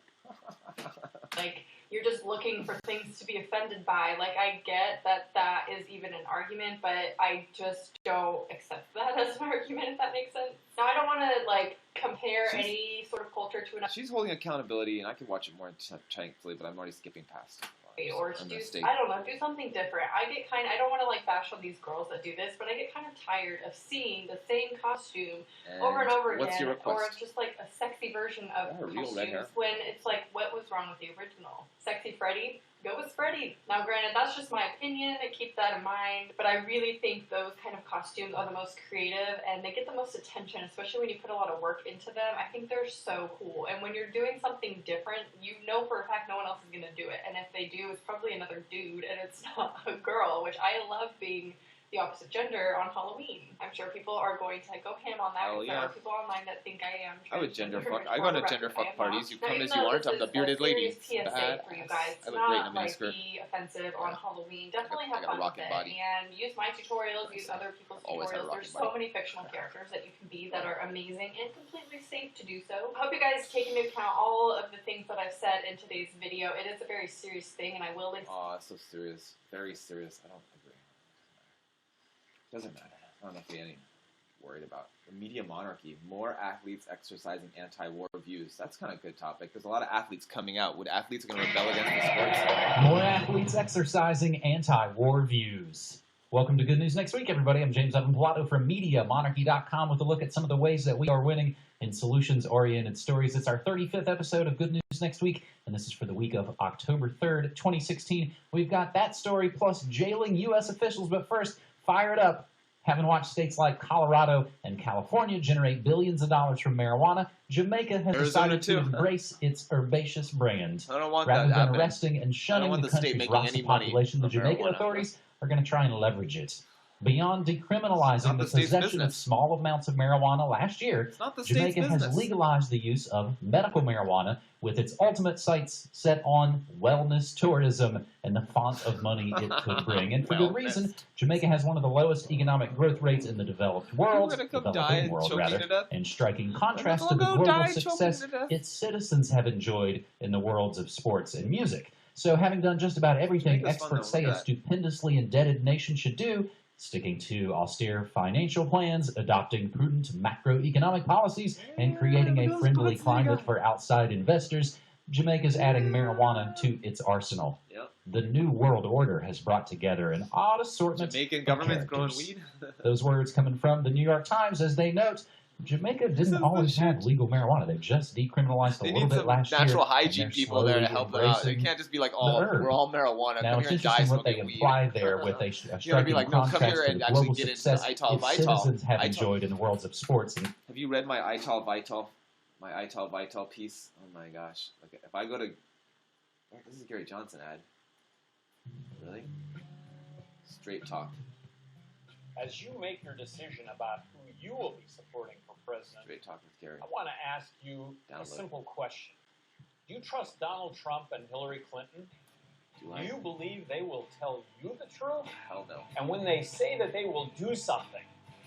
You're just looking for things to be offended by. I get that is even an argument, but I just don't accept that as an argument, if that makes sense. Now, I don't want to, compare any sort of culture to another. She's holding accountability, and I could watch it more intently, but I'm already skipping past it. Or to do, I don't know, do something different. I don't want to bash on these girls that do this, but I get kind of tired of seeing the same costume over and over what's again, your request? or just a sexy version of costumes when it's what was wrong with the original? Sexy Freddy? Go with Freddy. Now, granted, that's just my opinion, and keep that in mind, but I really think those kind of costumes are the most creative, and they get the most attention, especially when you put a lot of work into them. I think they're so cool, and when you're doing something different, you know for a fact no one else is going to do it, and if they do, it's probably another dude, and it's not a girl, which I love being the opposite gender on Halloween. I'm sure people are going to go ham on that because there are people online that think I am transgender. I would gender fuck. I go to gender fuck parties. You come as you aren't. I'm the bearded lady. PSA for you guys. I look great in a Not be offensive on Halloween. Definitely have fun with it. And use my tutorials, use other people's tutorials. There's so many fictional characters that you can be that are amazing and completely safe to do so. I hope you guys take into account all of the things that I've said in today's video. It is a very serious thing, and I will link. Oh, it's so serious. Very serious. I don't agree. Doesn't matter. I don't know if we any worried about the media monarchy. More athletes exercising anti-war views. That's kind of a good topic. There's a lot of athletes coming out. Would athletes going to rebel against the sports? More athletes exercising anti-war views. Welcome to Good News Next Week, everybody. I'm James Evan Pilato from MediaMonarchy.com with a look at some of the ways that we are winning in solutions-oriented stories. It's our 35th episode of Good News Next Week, and this is for the week of October 3rd, 2016. We've got that story plus jailing U.S. officials, but first, fire it up. Having watched states like Colorado and California generate billions of dollars from marijuana, Jamaica has decided to embrace its herbaceous brand. Rather than arresting and shunning the country's Rasta population, the Jamaican authorities are going to try and leverage it. Beyond decriminalizing the possession of small amounts of marijuana last year, Jamaica has legalized the use of medical marijuana with its ultimate sights set on wellness tourism and the font of money it could bring. And for good reason, Jamaica has one of the lowest economic growth rates in the developing world, and striking contrast to the global success its citizens have enjoyed in the worlds of sports and music. So having done just about everything experts say a stupendously indebted nation should do, sticking to austere financial plans, adopting prudent macroeconomic policies, and creating a friendly climate for outside investors, Jamaica's adding marijuana to its arsenal. The New World Order has brought together an odd assortment Jamaican government's growing weed. Those words coming from the New York Times, as they note, Jamaica didn't always have legal marijuana. They just decriminalized a little bit last year. They need some natural hygiene people there to help them out. They can't just be like, oh, we're all marijuana. Now, it's interesting what they imply there with a striking contrast to the global success its citizens have enjoyed in the worlds of sports. Have you read my Ital Vital piece? Oh my gosh. Okay, if I go to... Oh, this is Gary Johnson ad. Really? Straight talk. As you make your decision about who you will be supporting for president, I want to ask you a simple question. Do you trust Donald Trump and Hillary Clinton? Do you believe they will tell you the truth? Hell no. And when they say that they will do something,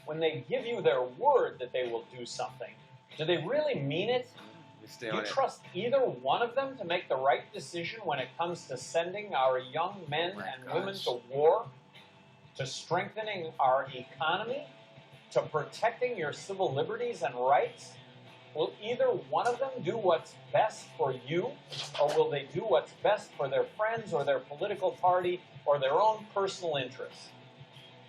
when they give you their word that they will do something, do they really mean it? Do you trust either one of them to make the right decision when it comes to sending our young men and women to war, to strengthening our economy, to protecting your civil liberties and rights? Will either one of them do what's best for you, or will they do what's best for their friends or their political party or their own personal interests?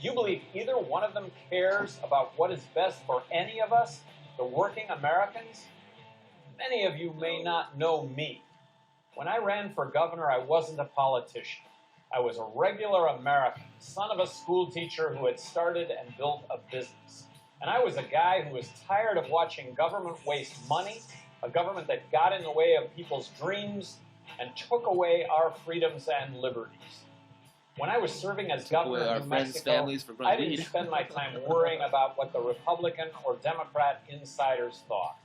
Do you believe either one of them cares about what is best for any of us, the working Americans? Many of you may not know me. When I ran for governor, I wasn't a politician. I was a regular American, son of a school teacher who had started and built a business. And I was a guy who was tired of watching government waste money, a government that got in the way of people's dreams and took away our freedoms and liberties. When I was serving as governor of New Mexico, I didn't spend my time worrying about what the Republican or Democrat insiders thought.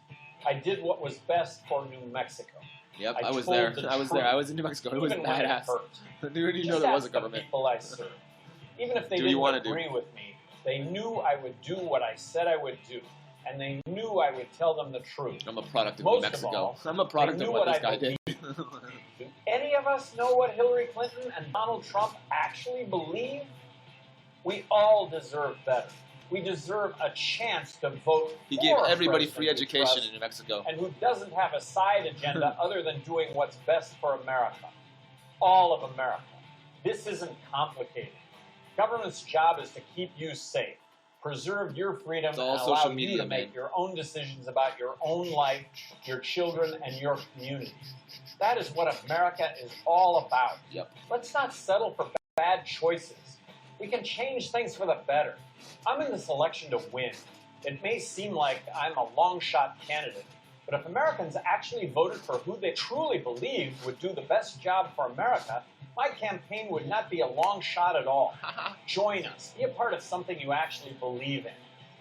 I did what was best for New Mexico. Yep, I was there. I was in New Mexico. It was badass. I didn't even know there was a government. The people I served. Even if they didn't agree with me, they knew I would do what I said I would do. And they knew I would tell them the truth. I'm a product of New Mexico. I'm a product of what this guy did. Do any of us know what Hillary Clinton and Donald Trump actually believe? We all deserve better. We deserve a chance to vote. He gave everybody free education in New Mexico. And who doesn't have a side agenda other than doing what's best for America. All of America. This isn't complicated. Government's job is to keep you safe, preserve your freedom, and allow you to make your own decisions about your own life, your children, and your community. That is what America is all about. Yep. Let's not settle for bad choices. We can change things for the better. I'm in this election to win. It may seem like I'm a long-shot candidate, but if Americans actually voted for who they truly believed would do the best job for America, my campaign would not be a long shot at all. Join us. Be a part of something you actually believe in.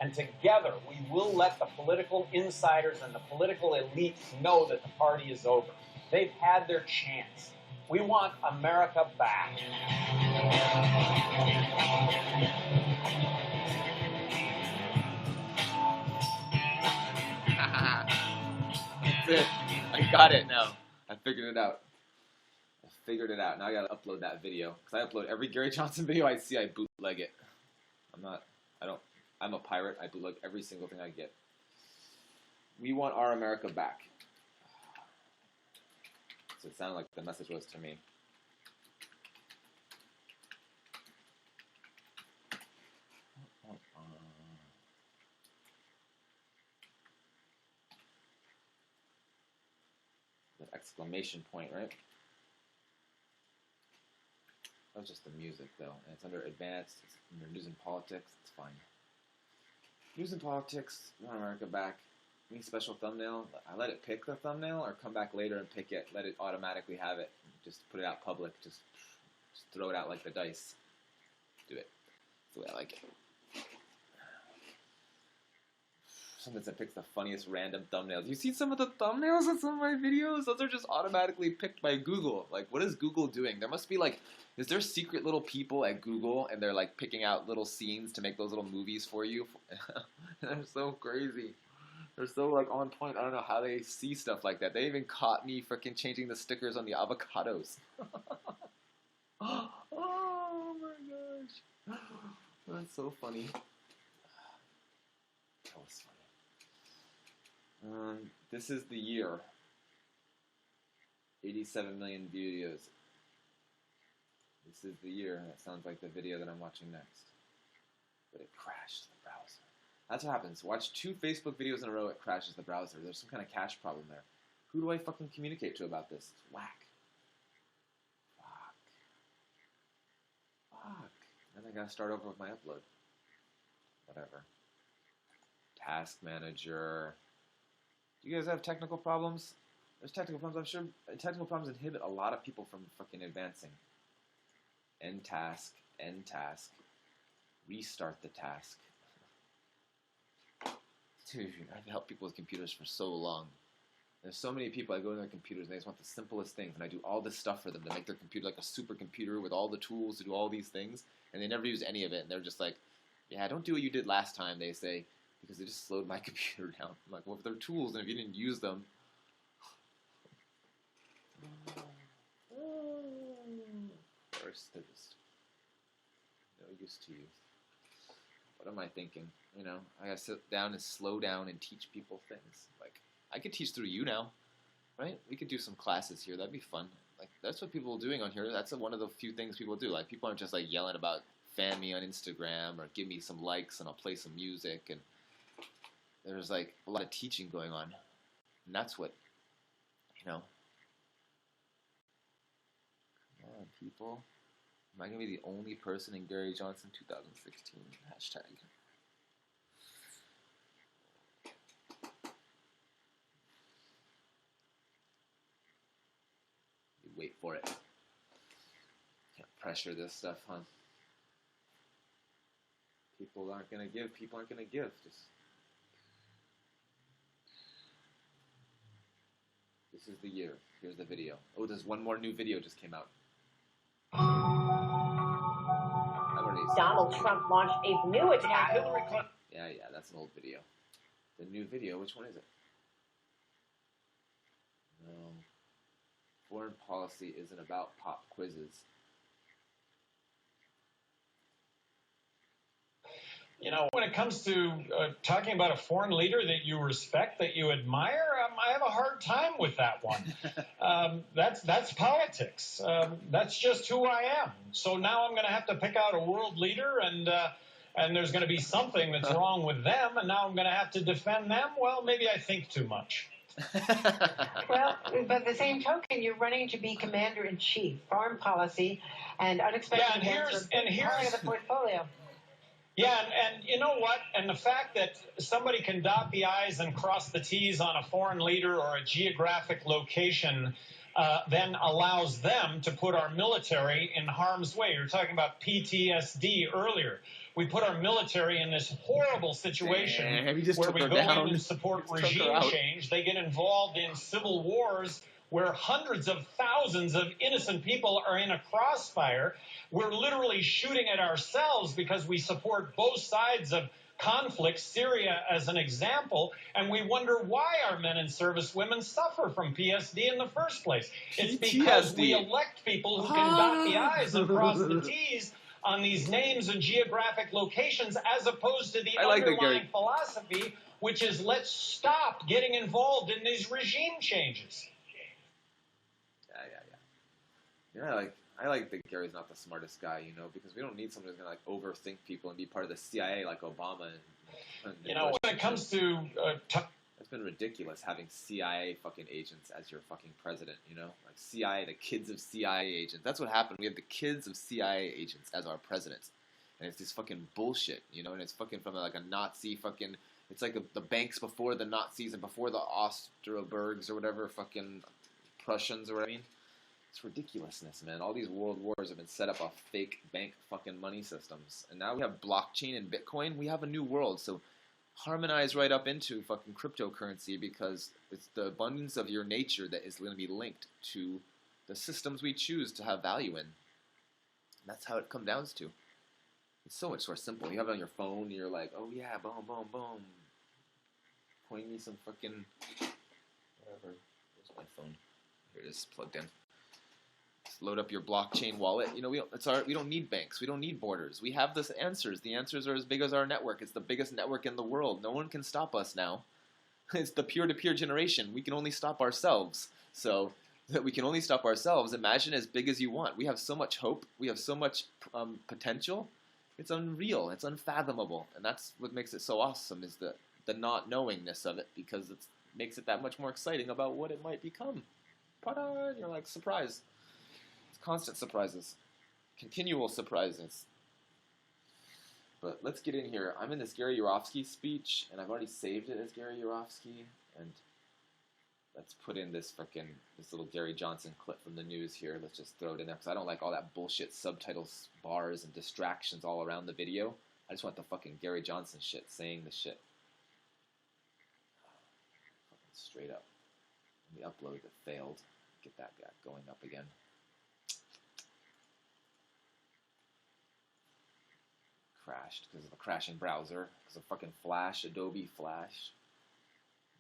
And together, we will let the political insiders and the political elite know that the party is over. They've had their chance. We want America back. I got it now. I figured it out. Now I gotta upload that video. Because I upload every Gary Johnson video I see, I bootleg it. I'm a pirate. I bootleg every single thing I get. We want our America back. So it sounded like the message was to me. The exclamation point, right? That's just the music, though. And it's under advanced. It's under news and politics. It's fine. News and politics. We want America back. Any special thumbnail? I let it pick the thumbnail, or come back later and pick it. Let it automatically have it. Just put it out public. Just throw it out like the dice. Do it. That's the way I like it. Sometimes it picks the funniest random thumbnails. You see some of the thumbnails on some of my videos? Those are just automatically picked by Google. Like, what is Google doing? There must be like, is there secret little people at Google and they're like picking out little scenes to make those little movies for you? They're so crazy. They're so like on point. I don't know how they see stuff like that. They even caught me freaking changing the stickers on the avocados. Oh my gosh. That's so funny. That was funny. This is the year. 87 million videos. This is the year. That sounds like the video that I'm watching next. But it crashed the browser. That's what happens. Watch 2 Facebook videos in a row, it crashes the browser. There's some kind of cache problem there. Who do I fucking communicate to about this? It's whack. Fuck. And I gotta start over with my upload. Whatever. Task manager. Do you guys have technical problems? There's technical problems. I'm sure technical problems inhibit a lot of people from fucking advancing. End task. Restart the task. Dude, I've helped people with computers for so long. There's so many people, I go to their computers and they just want the simplest things, and I do all this stuff for them to make their computer like a supercomputer with all the tools to do all these things, and they never use any of it, and they're just like, yeah, don't do what you did last time, they say, because they just slowed my computer down. I'm like, well, if they're tools, and if you didn't use them... First, they're just no use to you. What am I thinking? You know, I gotta sit down and slow down and teach people things. Like, I could teach through YouNow, right? We could do some classes here. That'd be fun. Like, that's what people are doing on here. That's one of the few things people do. Like, people aren't just like yelling about fan me on Instagram or give me some likes and I'll play some music. And there's like a lot of teaching going on. And that's what, you know. Come on, people. Am I going to be the only person in Gary Johnson 2016? Hashtag. You wait for it. Can't pressure this stuff, huh? People aren't going to give. People aren't going to give. Just... This is the year. Here's the video. Oh, there's one more new video just came out. Donald Trump launched a new attack. Hillary Clinton. Yeah, that's an old video. The new video, which one is it? No. Foreign policy isn't about pop quizzes. You know, when it comes to talking about a foreign leader that you respect, that you admire, I have a hard time with that one. That's politics. That's just who I am. So now I'm going to have to pick out a world leader, and there's going to be something that's wrong with them, and now I'm going to have to defend them. Well, maybe I think too much. Well, but the same token, you're running to be commander-in-chief. Foreign policy and unexpected events are part of the portfolio. Yeah, and you know what? And the fact that somebody can dot the I's and cross the T's on a foreign leader or a geographic location then allows them to put our military in harm's way. You were talking about PTSD earlier. We put our military in this horrible situation where we go in and support regime change. They get involved in civil wars where hundreds of thousands of innocent people are in a crossfire. We're literally shooting at ourselves because we support both sides of conflict, Syria as an example, and we wonder why our men and service women suffer from PSD in the first place. It's because we elect people who can dot the I's and cross the T's on these names and geographic locations, as opposed to the underlying philosophy, which is let's stop getting involved in these regime changes. Yeah, I like that Gary's not the smartest guy, you know, because we don't need someone who's going to, like, overthink people and be part of the CIA like Obama. And you know, when it comes to... it's been ridiculous having CIA fucking agents as your fucking president, you know? Like, CIA, the kids of CIA agents. That's what happened. We have the kids of CIA agents as our presidents. And it's this fucking bullshit, you know? And it's fucking from, like, a Nazi fucking... It's like the banks before the Nazis and before the Austerbergs or whatever, fucking Prussians or whatever. I mean, it's ridiculousness, man. All these world wars have been set up off fake bank fucking money systems. And now we have blockchain and Bitcoin. We have a new world. So harmonize right up into fucking cryptocurrency, because it's the abundance of your nature that is going to be linked to the systems we choose to have value in. And that's how it comes down to. It's so much more simple. You have it on your phone, and you're like, oh yeah, boom, boom, boom. Coin me some fucking whatever. Where's my phone? Here it is, plugged in. Just load up your blockchain wallet. You know, we don't need banks. We don't need borders. We have the answers. The answers are as big as our network. It's the biggest network in the world. No one can stop us now. It's the peer-to-peer generation. We can only stop ourselves. So that we can only stop ourselves. Imagine as big as you want. We have so much hope. We have so much potential. It's unreal. It's unfathomable. And that's what makes it so awesome, is the not knowingness of it, because it makes it that much more exciting about what it might become. Ta-da! You're like, surprise. It's constant surprises. Continual surprises. But let's get in here. I'm in this Gary Yourofsky speech, and I've already saved it as Gary Yourofsky, and let's put in this little Gary Johnson clip from the news here. Let's just throw it in there, because I don't like all that bullshit subtitles, bars, and distractions all around the video. I just want the fucking Gary Johnson shit, saying the shit. Fucking straight up. The upload that failed. Get that guy going up again. Crashed because of a crashing browser. Because of fucking Flash, Adobe Flash.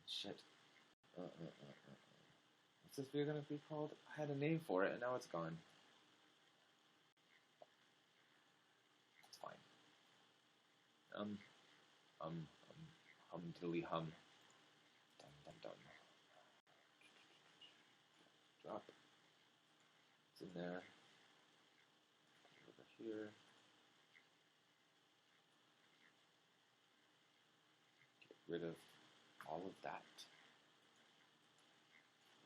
Shit. What's this video gonna be called? I had a name for it and now it's gone. It's fine. Hum diddly hum. Dum dum dum. Drop. It's in there. Over here. Get rid of all of that.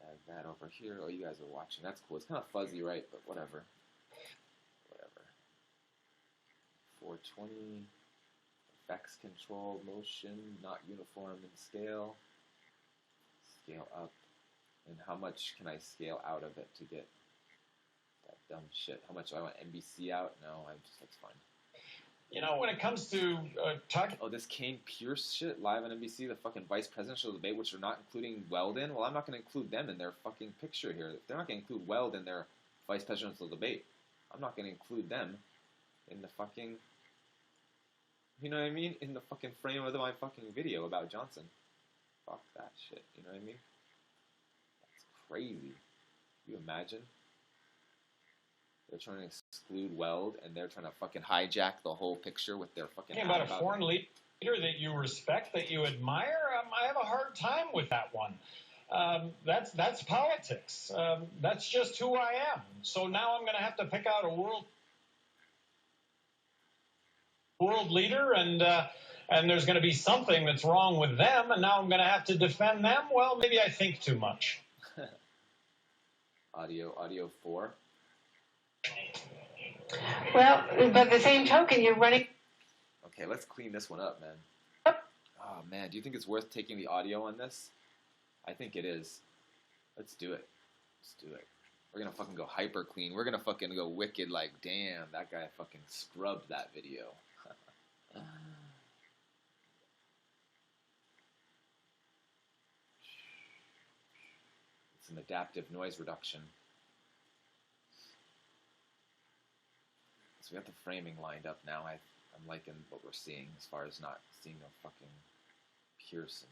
Add that over here. Oh, you guys are watching. That's cool. It's kind of fuzzy, right? But whatever. Whatever. 420. Effects control, motion, not uniform in scale. Scale up. And how much can I scale out of it to get that dumb shit? How much do I want NBC out? No, that's fine. You know, when it comes to talking... Oh, this Kane Pierce shit live on NBC, the fucking vice presidential debate, which they're not including Weld in. Well, I'm not going to include them in their fucking picture here. They're not going to include Weld in their vice presidential debate. I'm not going to include them in the fucking... You know what I mean? In the fucking frame of my fucking video about Johnson. Fuck that shit. You know what I mean? That's crazy. Can you imagine? They're trying to exclude Weld, and they're trying to fucking hijack the whole picture with their fucking... Talking about a foreign leader that you respect, that you admire, I have a hard time with that one. That's politics. That's just who I am. So now I'm going to have to pick out a world leader, and there's going to be something that's wrong with them, and now I'm going to have to defend them. Well, maybe I think too much. Audio 4. Well, by the same token, you're running... Okay, let's clean this one up, man. Oh, man, do you think it's worth taking the audio on this? I think it is. Let's do it. Let's do it. We're gonna fucking go hyper clean. We're gonna fucking go wicked like, damn, that guy fucking scrubbed that video. It's an adaptive noise reduction. So we got the framing lined up now. I'm liking what we're seeing as far as not seeing no fucking Pearson.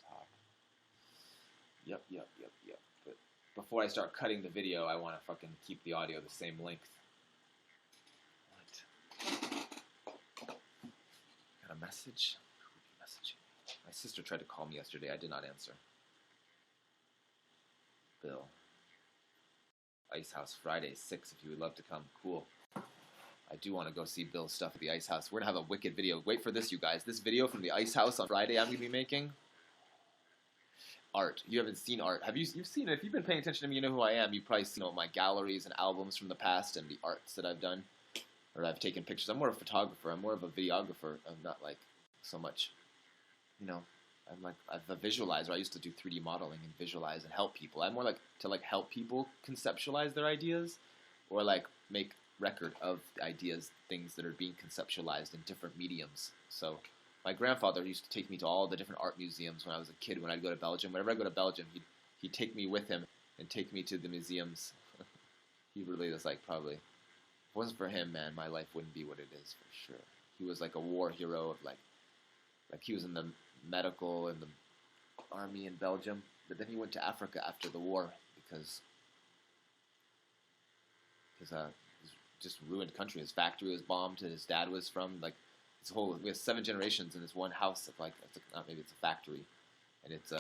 Top. Yep. But before I start cutting the video, I want to fucking keep the audio the same length. What? Got a message? Who messaging me? My sister tried to call me yesterday. I did not answer. Bill. Ice House Friday, 6 if you would love to come. Cool. I do want to go see Bill's stuff at the Ice House. We're going to have a wicked video. Wait for this, you guys. This video from the Ice House on Friday I'm going to be making. Art. You haven't seen art. You've seen it. If you've been paying attention to me, you know who I am. You've probably seen my galleries and albums from the past and the arts that I've done. Or I've taken pictures. I'm more of a photographer. I'm more of a videographer. I'm not like so much, I'm a visualizer. I used to do 3D modeling and visualize and help people. I'm more like to help people conceptualize their ideas or make record of ideas, things that are being conceptualized in different mediums. So my grandfather used to take me to all the different art museums when I was a kid. When I'd go to Belgium, whenever I go to Belgium, he'd take me with him and take me to the museums. He really was probably, if it wasn't for him, man, my life wouldn't be what it is for sure. He was like a war hero of like he was in the medical and the army in Belgium, but then he went to Africa after the war because it was just a ruined country. His factory was bombed, and his dad was from we have 7 generations in this one house of maybe it's a factory, and it's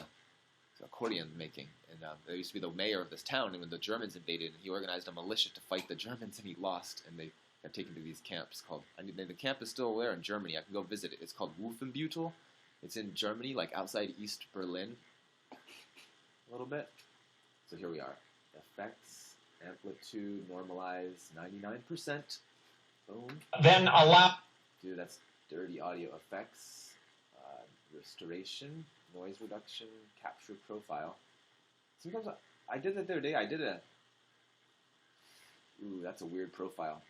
accordion making, and there used to be the mayor of this town, and when the Germans invaded, he organized a militia to fight the Germans, and he lost, and they got taken to these camps the camp is still there in Germany. I can go visit it. It's called Wolfenbüttel. It's in Germany, outside East Berlin, a little bit. So here we are. Effects, amplitude, normalize, 99%. Boom. Then allow... Dude, that's dirty audio effects. Restoration, noise reduction, capture profile. Sometimes I did that the other day. Ooh, that's a weird profile.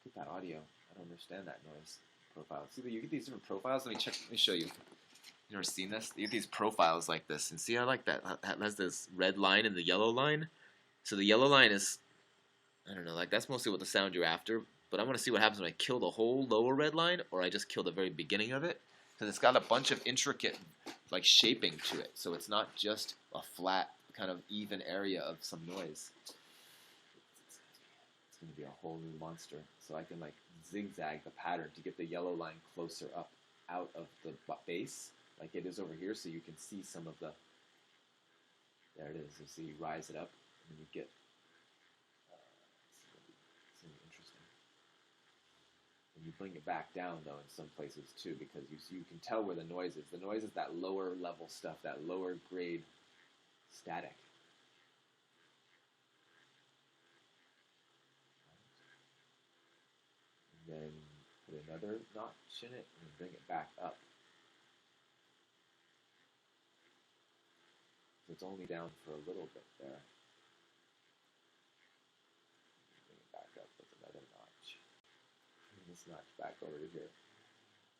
Look at that audio. I don't understand that noise. profile. See, you get these different profiles. Let me show you. You ever seen this? You get these profiles like this, and see, I like that. It has this red line and the yellow line. So the yellow line is, I don't know, like that's mostly what the sound you're after. But I want to see what happens when I kill the whole lower red line, or I just kill the very beginning of it, because it's got a bunch of intricate, like, shaping to it. So it's not just a flat, kind of even area of some noise. It's going to be a whole new monster. So I can, like, zigzag the pattern to get the yellow line closer up out of the base, like it is over here, so you can see some of the, there it is. You see, you rise it up, and you get, it's going to be interesting. And you bring it back down, though, in some places, too, because you can tell where the noise is. The noise is that lower level stuff, that lower grade static. And then put another notch in it, and bring it back up. So it's only down for a little bit there. Bring it back up with another notch. Bring this notch back over to here.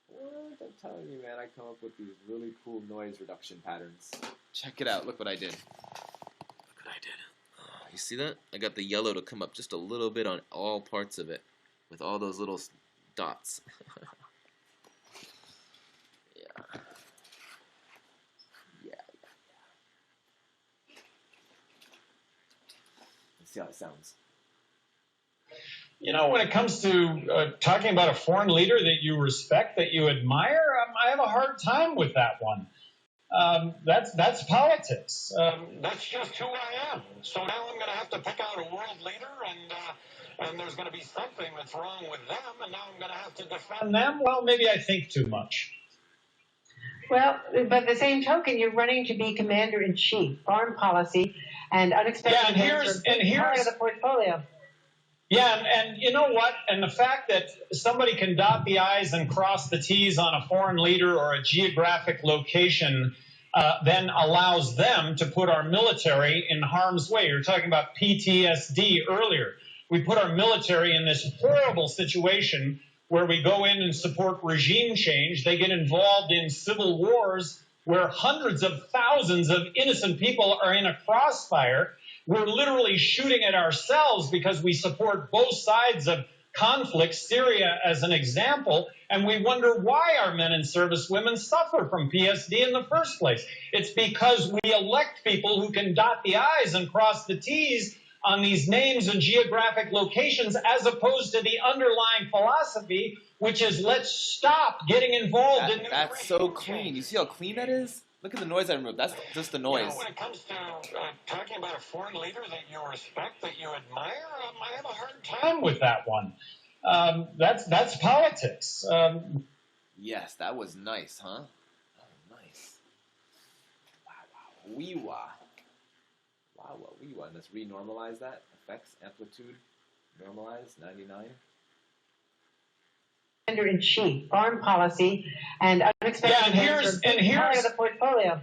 What? I'm telling you, man, I come up with these really cool noise reduction patterns. Check it out. Look what I did. Look what I did. Oh, you see that? I got the yellow to come up just a little bit on all parts of it, with all those little dots. Yeah. See how it sounds. You know, when it comes to talking about a foreign leader that you respect, that you admire, I have a hard time with that one. That's politics. That's just who I am. So now I'm going to have to pick out a world leader, and there's going to be something that's wrong with them, and now I'm going to have to defend them. Well, maybe I think too much. Well, by the same token, you're running to be commander-in-chief. Foreign policy and unexpected events are part of the portfolio. Yeah, and you know what? And the fact that somebody can dot the I's and cross the T's on a foreign leader or a geographic location then allows them to put our military in harm's way. You were talking about PTSD earlier. We put our military in this horrible situation where we go in and support regime change. They get involved in civil wars where hundreds of thousands of innocent people are in a crossfire. We're literally shooting at ourselves because we support both sides of conflict, Syria as an example, and we wonder why our men and servicewomen suffer from PSD in the first place. It's because we elect people who can dot the I's and cross the T's on these names and geographic locations, as opposed to the underlying philosophy, which is let's stop getting involved in... That's so clean. You see how clean that is? Look at the noise I removed. That's just the noise. You know, when it comes to talking about a foreign leader that you respect, that you admire, I have a hard time with that one. That's politics. Yes, that was nice, huh? Oh, nice. Wow, wow. Wee-wah. Wow, wee-wah. Let's renormalize that. Effects, amplitude, normalize, 99. Commander-in-chief, foreign policy, and unexpected events are part of the portfolio.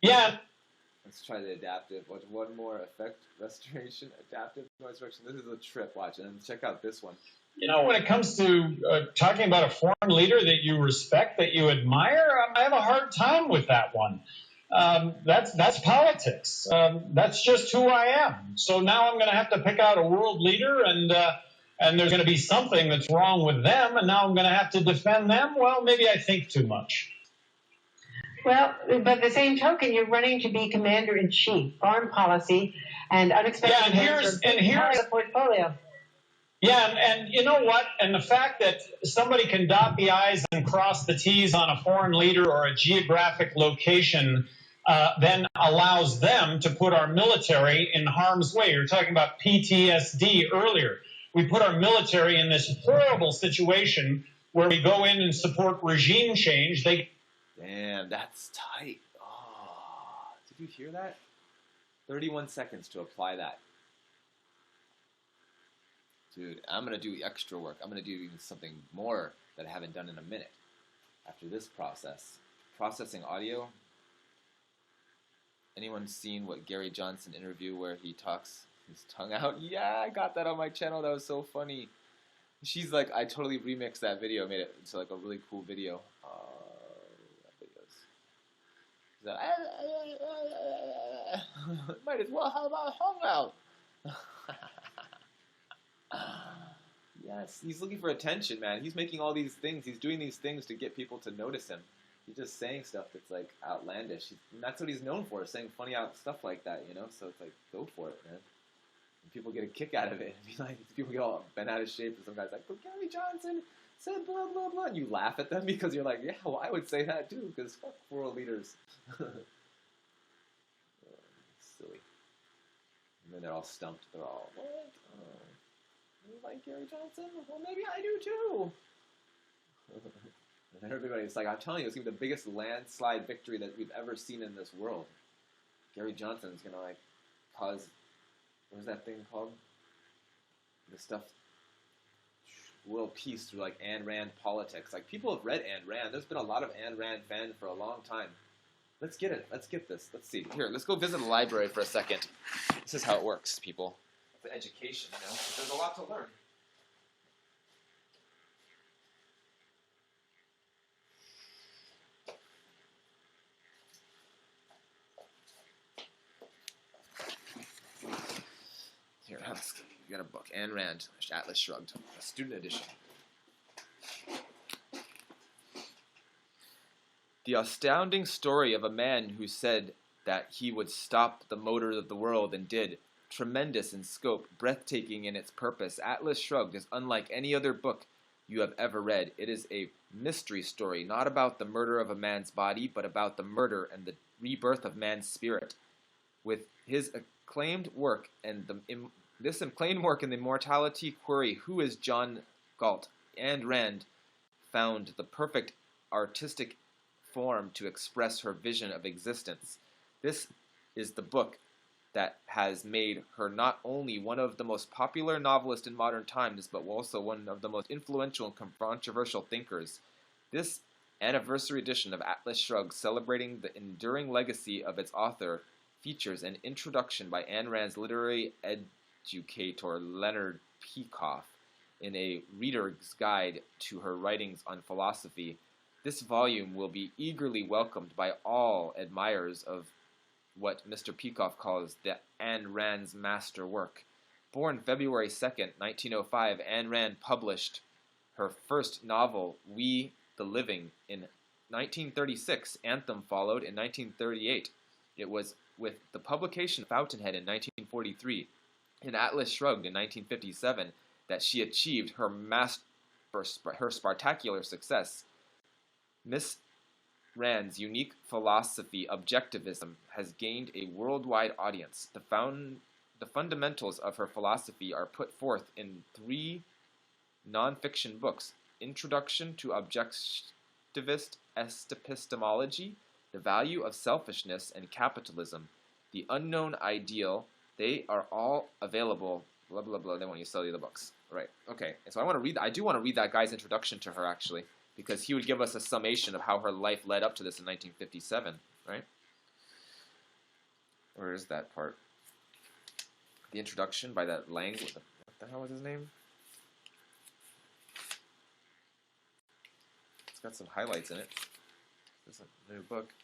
Yeah. Let's try the adaptive. One more effect, restoration, adaptive noise reduction. This is a trip. Watch, and then check out this one. You know, when it comes to talking about a foreign leader that you respect, that you admire, I have a hard time with that one. That's politics. That's just who I am. So now I'm going to have to pick out a world leader, and there's going to be something that's wrong with them, and now I'm going to have to defend them. Well, maybe I think too much. Well, by the same token, you're running to be commander-in-chief. Foreign policy and unexpected events are part of the portfolio. Yeah, and you know what? And the fact that somebody can dot the I's and cross the T's on a foreign leader or a geographic location then allows them to put our military in harm's way. You were talking about PTSD earlier. We put our military in this horrible situation where we go in and support regime change. Damn, that's tight. Oh, did you hear that? 31 seconds to apply that. Dude, I'm going to do extra work. I'm going to do even something more that I haven't done in a minute. After this process. Processing audio. Anyone seen what Gary Johnson interview where he talks his tongue out? Yeah, I got that on my channel. That was so funny. She's like, I totally remixed that video, made it into like a really cool video. That videos. Might as well have a hangout. Yes, he's looking for attention, man. He's making all these things. He's doing these things to get people to notice him. He's just saying stuff that's like outlandish. And that's what he's known for, saying funny out stuff like that, you know. So it's like, go for it, man. And people get a kick out of it. And be like, people get all bent out of shape. And some guy's like, but Gary Johnson said blah blah blah, and you laugh at them because you're like, yeah, well, I would say that too, because fuck world leaders. Silly. And then they're all stumped. They're all, what? You like Gary Johnson? Well, maybe I do too. And everybody's like, I'm telling you, it's going to be the biggest landslide victory that we've ever seen in this world. Gary Johnson's going to, like, cause, what is that thing called? The stuff, world peace through, like, Ayn Rand politics. Like, people have read Ayn Rand. There's been a lot of Ayn Rand fans for a long time. Let's get it. Let's get this. Let's see. Here, let's go visit the library for a second. This is how it works, people. It's education, you know? There's a lot to learn. Here, we got a book. Ayn Rand, Atlas Shrugged, a student edition. The astounding story of a man who said that he would stop the motor of the world and did. Tremendous in scope, breathtaking in its purpose, Atlas Shrugged is unlike any other book you have ever read. It is a mystery story, not about the murder of a man's body, but about the murder and the rebirth of man's spirit. With his acclaimed work and this acclaimed work in the immortality query, who is John Galt? Ayn Rand found the perfect artistic form to express her vision of existence. This is the book that has made her not only one of the most popular novelists in modern times, but also one of the most influential and controversial thinkers. This anniversary edition of Atlas Shrugged, celebrating the enduring legacy of its author, features an introduction by Ayn Rand's literary educator Leonard Peikoff in a reader's guide to her writings on philosophy. This volume will be eagerly welcomed by all admirers of what Mr. Peikoff calls the Ayn Rand's master work. Born February 2nd, 1905, Ayn Rand published her first novel, We the Living, in 1936. Anthem followed in 1938. It was with the publication Fountainhead in 1943 and Atlas Shrugged in 1957 that she achieved her spectacular success. Miss Rand's unique philosophy, objectivism, has gained a worldwide audience. The fundamentals of her philosophy are put forth in 3 non-fiction books: Introduction to Objectivist Epistemology, The Value of Selfishness and Capitalism, The Unknown Ideal. They are all available. Blah blah blah. They want you to sell you the books, right? Okay. And so I do want to read that guy's introduction to her, actually, because he would give us a summation of how her life led up to this in 1957, right? Where is that part? The introduction by that Lang. What the hell was his name? It's got some highlights in it. It's a new book.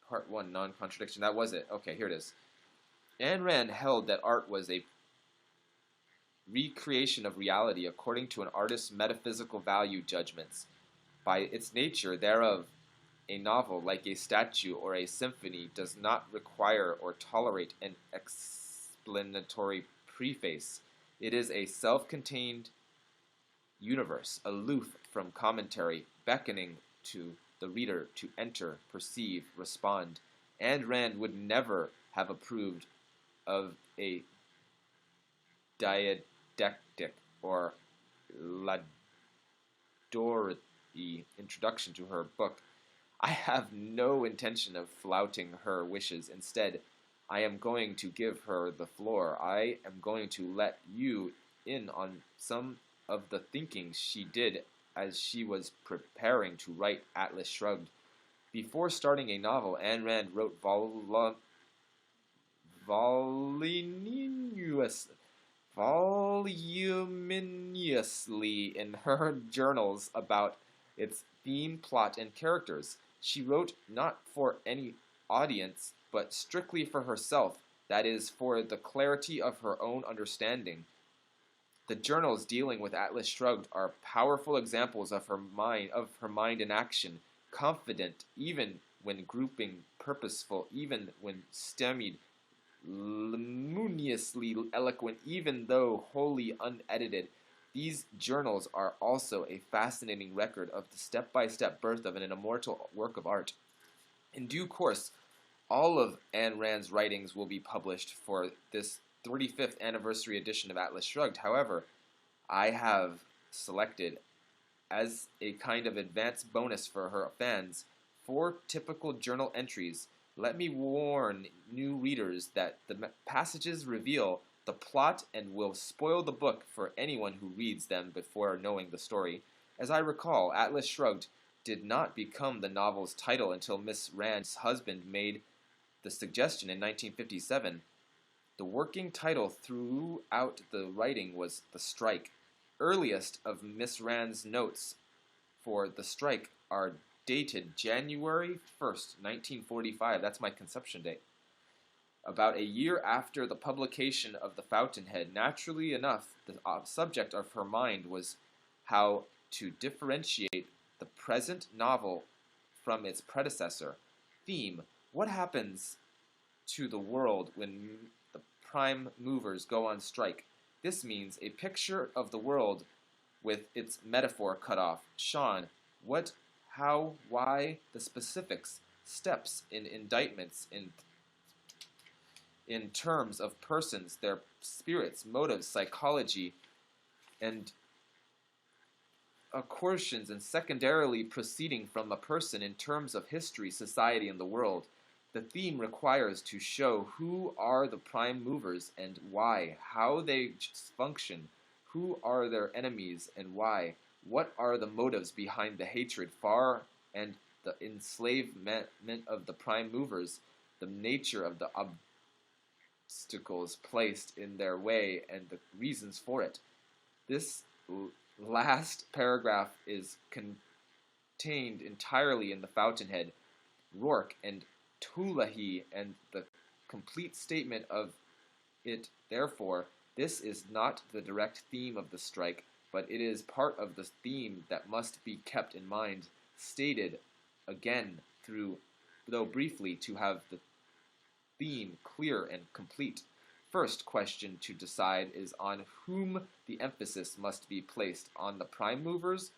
Part 1, non-contradiction. That was it. Okay, here it is. Ayn Rand held that art was a recreation of reality according to an artist's metaphysical value judgments. By its nature thereof, a novel, like a statue or a symphony, does not require or tolerate an explanatory preface. It is a self-contained universe, aloof from commentary, beckoning to the reader to enter, perceive, respond. Ayn Rand would never have approved of a didactic or laudatory introduction to her book. I have no intention of flouting her wishes. Instead, I am going to give her the floor. I am going to let you in on some of the thinking she did as she was preparing to write Atlas Shrugged. Before starting a novel, Ayn Rand voluminously in her journals about its theme, plot, and characters. She wrote not for any audience, but strictly for herself, that is, for the clarity of her own understanding. The journals dealing with Atlas Shrugged are powerful examples of her mind in action, confident even when grouping, purposeful even when stymied, luminously eloquent even though wholly unedited. These journals are also a fascinating record of the step-by-step birth of an immortal work of art. In due course, all of Ayn Rand's writings will be published for this 35th anniversary edition of Atlas Shrugged. However, I have selected, as a kind of advance bonus for her fans, 4 typical journal entries. Let me warn new readers that the passages reveal the plot and will spoil the book for anyone who reads them before knowing the story. As I recall, Atlas Shrugged did not become the novel's title until Miss Rand's husband made the suggestion in 1957. The working title throughout the writing was The Strike. Earliest of Miss Rand's notes for The Strike are dated January 1st, 1945. That's my conception date. About a year after the publication of The Fountainhead, naturally enough, the subject of her mind was how to differentiate the present novel from its predecessor. Theme: what happens to the world when the prime movers go on strike? This means a picture of the world with its metaphor cut off. Sean: what, how, why, the specifics, steps in indictments in terms of persons, their spirits, motives, psychology, and accretions, and secondarily proceeding from a person in terms of history, society, and the world. The theme requires to show who are the prime movers and why, how they function, who are their enemies and why, what are the motives behind the hatred far and the enslavement of the prime movers, the nature of the obstacles placed in their way and the reasons for it. This last paragraph is contained entirely in The Fountainhead. Rourke and Tulahi and the complete statement of it. Therefore, this is not the direct theme of the strike, but it is part of the theme that must be kept in mind, stated again though briefly, to have the theme clear and complete. First question to decide is on whom the emphasis must be placed, on the prime movers,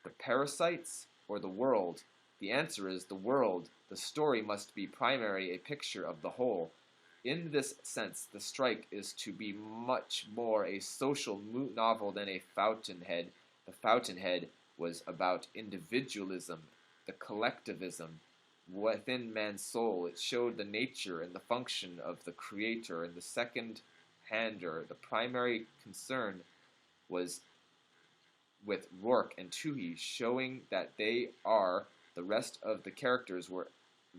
the parasites, or the world. The answer is the world. The story must be primary, a picture of the whole. In this sense, The Strike is to be much more a social novel than a Fountainhead. The Fountainhead was about individualism, the collectivism within man's soul. It showed the nature and the function of the creator, and the second-hander. The primary concern was with Rourke and Toohey, showing that they are, the rest of the characters were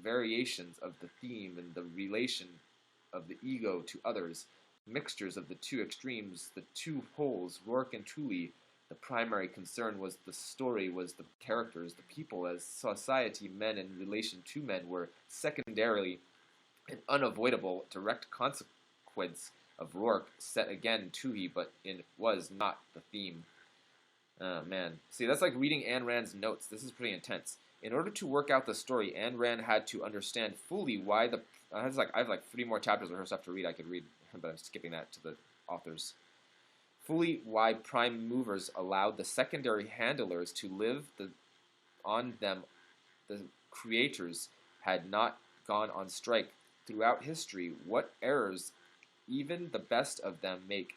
variations of the theme and the relation of the ego to others, mixtures of the two extremes, the two poles. Rourke and Toohey, the primary concern was the story, was the characters, the people as society, men in relation to men, were secondarily an unavoidable direct consequence of Rourke, set again Toohey, but it was not the theme. Oh, man. See, that's like reading Ayn Rand's notes. This is pretty intense. In order to work out the story, Ayn Rand had to understand fully why the... I have like 3 more chapters of her stuff to read. I could read, but I'm skipping that to the authors. Fully why prime movers allowed the secondary handlers to live on them. The creators had not gone on strike throughout history. What errors even the best of them make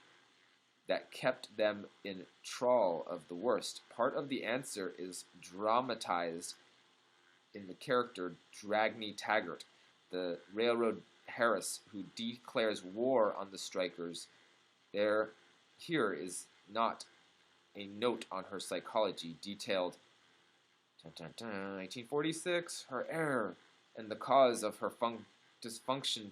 that kept them in thrall of the worst. Part of the answer is dramatized in the character Dragny Taggart, the railroad Harris who declares war on the strikers. Here is not a note on her psychology, detailed 1846, her error, and the cause of her dysfunction,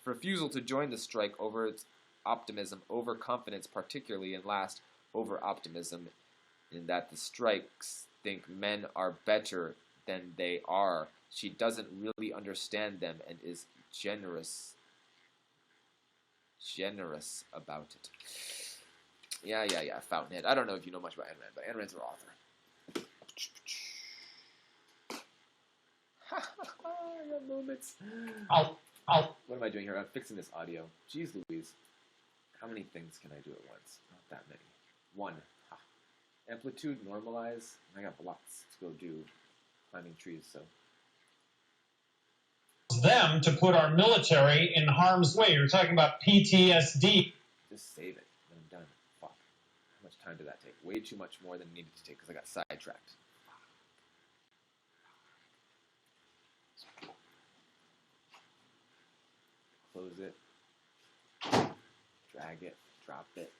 refusal to join the strike over its optimism over confidence, particularly, and last, over optimism, in that the strikes think men are better than they are. She doesn't really understand them and is generous about it. Yeah, Fountainhead. I don't know if you know much about Ayn Rand, but Ayn Rand's her author. I got moments. What am I doing here? I'm fixing this audio. Jeez Louise. How many things can I do at once? Not that many. One. Ha. Amplitude, normalize. I got lots to go do. Climbing trees, so. Them to put our military in harm's way. You're talking about PTSD. Just save it, and I'm done. Fuck. How much time did that take? Way too much more than it needed to take because I got sidetracked. Close it. Drag it. Drop it.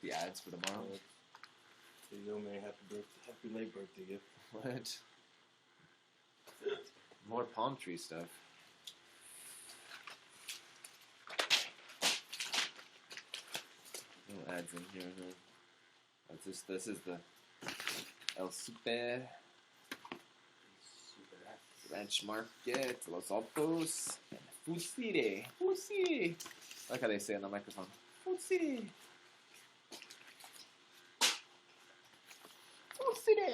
The ads for tomorrow. Yo, man, happy late birthday gift. What? More palm tree stuff. No ads in here. No. This is the El Super Ranch Market, Los Altos, and Food City. Food City. I like how they say it on the microphone. Food City. Food City.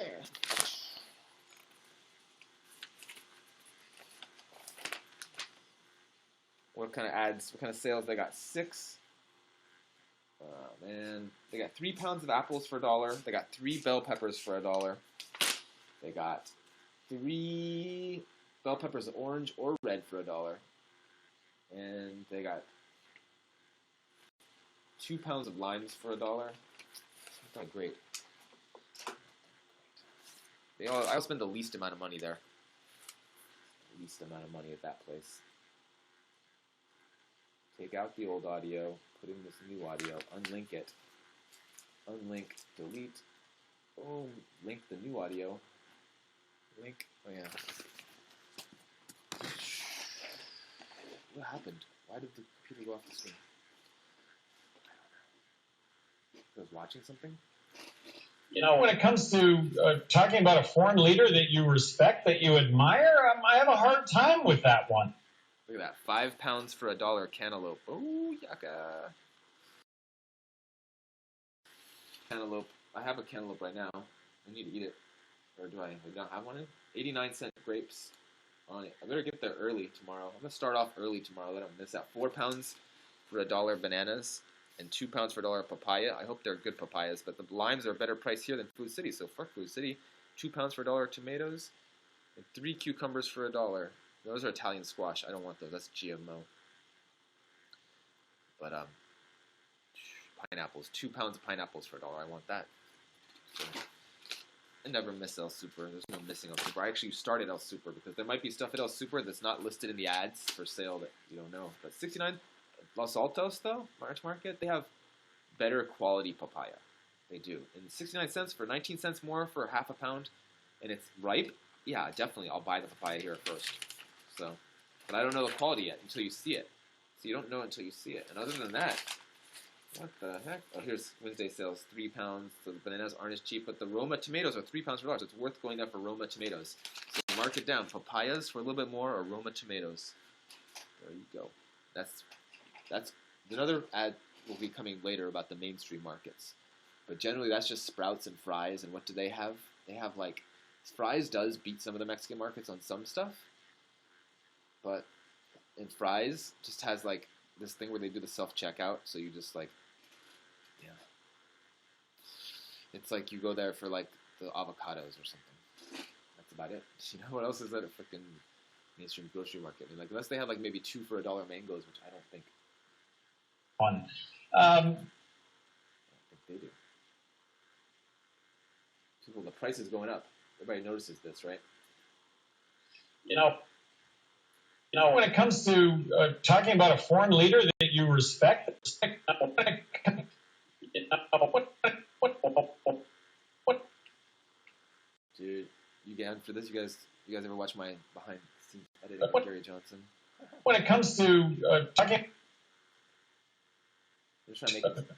What kind of ads? What kind of sales? They got 6. Man, they got 3 pounds of apples for $1. They got 3 bell peppers for $1. They got 3 bell peppers, orange or red, for $1. And they got 2 pounds of limes for $1. Not that great. I'll spend the least amount of money there. The least amount of money at that place. Take out the old audio, put in this new audio, unlink it. Unlink, delete. Oh, link the new audio. Link, oh yeah. What happened? Why did the computer go off the screen? I was watching something? You know, when it comes to talking about a foreign leader that you respect, that you admire, I have a hard time with that one. Look at that. 5 pounds for $1 cantaloupe. Oh, yucca. Cantaloupe. I have a cantaloupe right now. I need to eat it. Or do I don't have one in? 89-cent grapes on it. I better get there early tomorrow. I'm going to start off early tomorrow. Let them miss out. 4 pounds for $1 bananas. And 2 pounds for $1 papaya. I hope they're good papayas, but the limes are a better price here than Food City, so fuck Food City. 2 pounds for $1 tomatoes, and 3 cucumbers for $1. Those are Italian squash. I don't want those. That's GMO. But pineapples. 2 pounds of pineapples for $1. I want that. So, I never miss El Super. There's no missing El Super. I actually started El Super because there might be stuff at El Super that's not listed in the ads for sale that you don't know. But 69. Los Altos, though, March Market, they have better quality papaya. They do. And 69 cents for 19 cents more for half a pound, and it's ripe. Yeah, definitely, I'll buy the papaya here first. So, but I don't know the quality yet until you see it. So you don't know until you see it. And other than that, what the heck? Oh, here's Wednesday sales, 3 pounds. So the bananas aren't as cheap, but the Roma tomatoes are 3 pounds for $1. So it's worth going there for Roma tomatoes. So mark it down. Papayas for a little bit more, or Roma tomatoes. There you go. That's another ad will be coming later about the mainstream markets. But generally, that's just Sprouts and Fry's. And what do they have? They have, like, Fry's does beat some of the Mexican markets on some stuff. But in Fry's just has, like, this thing where they do the self-checkout. So you just, like, yeah. It's like you go there for, like, the avocados or something. That's about it. You know what else is at a freaking mainstream grocery market? I mean, like, unless they have, like, maybe 2 for $1 mangoes, which I don't think. One. I don't think they do. People, the price is going up. Everybody notices this, right? You know, when it comes to talking about a foreign leader that you respect, Dude, you down for this? You guys ever watch my behind Editing with Gary Johnson. When it comes to talking. I'm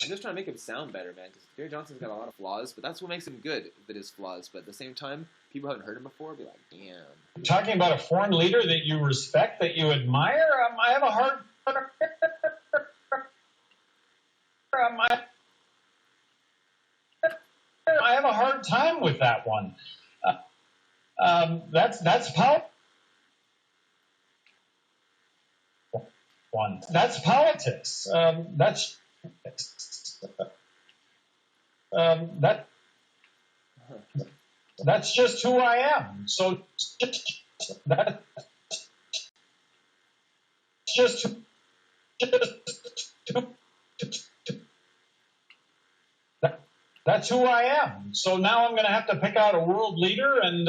just trying to make him sound better, man, because Gary Johnson's got a lot of flaws, but that's what makes him good, that his flaws. But at the same time, people haven't heard him before, be like, damn. Talking about a foreign leader that you respect, that you admire, I have a hard... I have a hard time with that one. That's politics. That's politics. That's just who I am. So that's who I am. So now I'm going to have to pick out a world leader and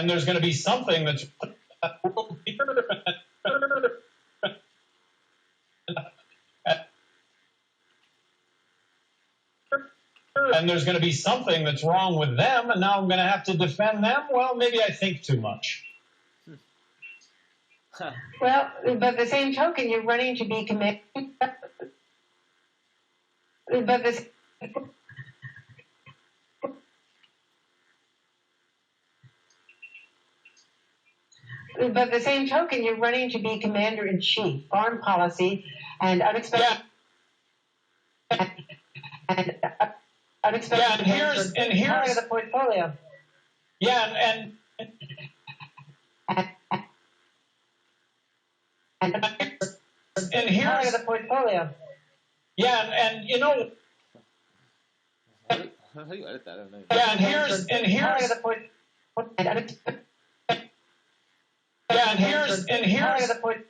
there's going to be something that's a world leader. And there's going to be something that's wrong with them, and now I'm going to have to defend them? Well, maybe I think too much. Well, by the same token, you're running to be commander. By the same token, you're running to be commander-in-chief, foreign policy, and unexpected. Yeah. Unexpected. Yeah, and here's part of the portfolio. Yeah, and here's part of the portfolio. Yeah, and you know. How do you edit that? I don't know. Yeah, and here's part of the portfolio. Yeah, and here's part of the portfolio.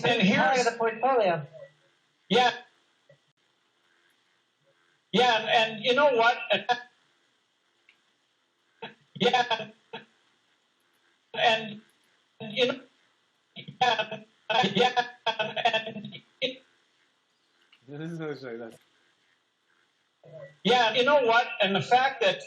And here's part of the portfolio. Yeah. Yeah, and you know what? Yeah. And you know, yeah, and this is really showing that. Yeah, you know what? And the fact that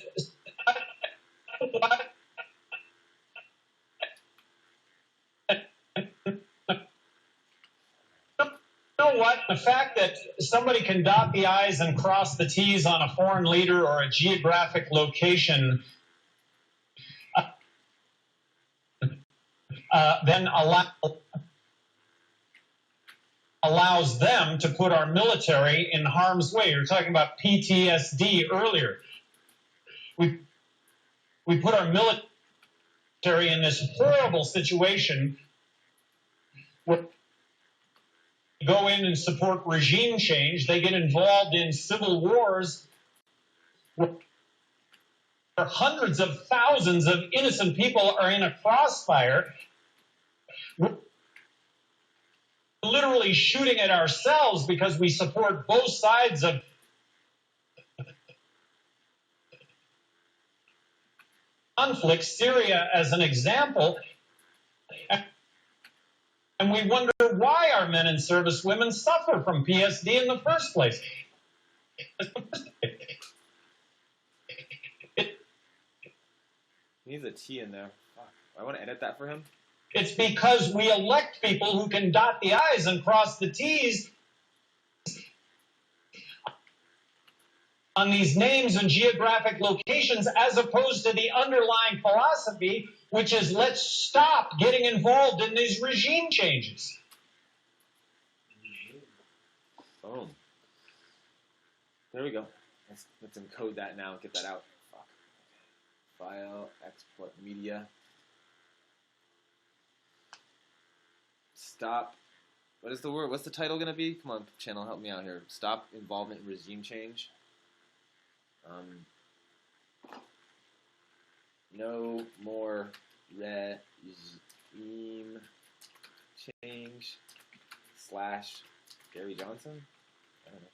the fact that somebody can dot the I's and cross the T's on a foreign leader or a geographic location then allows them to put our military in harm's way. You were talking about PTSD earlier. We put our military in this horrible situation where they go in and support regime change. They get involved in civil wars where hundreds of thousands of innocent people are in a crossfire. We're literally shooting at ourselves because we support both sides of conflict, Syria as an example, and we wonder why our men and service women suffer from PSD in the first place. He needs a T in there. Fuck. I want to edit that for him. It's because we elect people who can dot the I's and cross the T's on these names and geographic locations, as opposed to the underlying philosophy, which is let's stop getting involved in these regime changes. Boom. There we go. Let's encode that now and get that out. Fuck. File, export media. Stop. What is the word? What's the title going to be? Come on, channel, help me out here. Stop involvement in regime change. No more regime change / Gary Johnson? I don't know.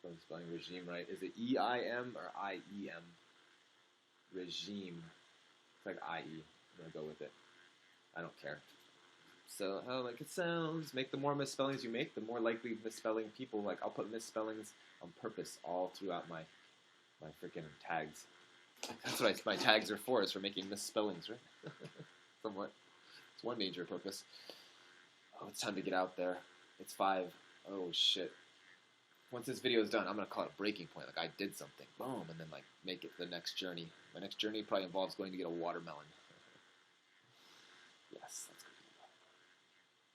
I'm spelling regime right. Is it E-I-M or I-E-M? Regime. It's like I-E. I'm going to go with it. I don't care. So, how like it sounds. Make the more misspellings you make, the more likely misspelling people. Like, I'll put misspellings on purpose all throughout my freaking tags. That's what my tags are for, is for making misspellings, right? Somewhat. It's one major purpose. Oh, it's time to get out there. It's 5. Oh, shit. Once this video is done, I'm going to call it a breaking point. Like, I did something. Boom. And then, like, make it to the next journey. My next journey probably involves going to get a watermelon. Yes, that's good.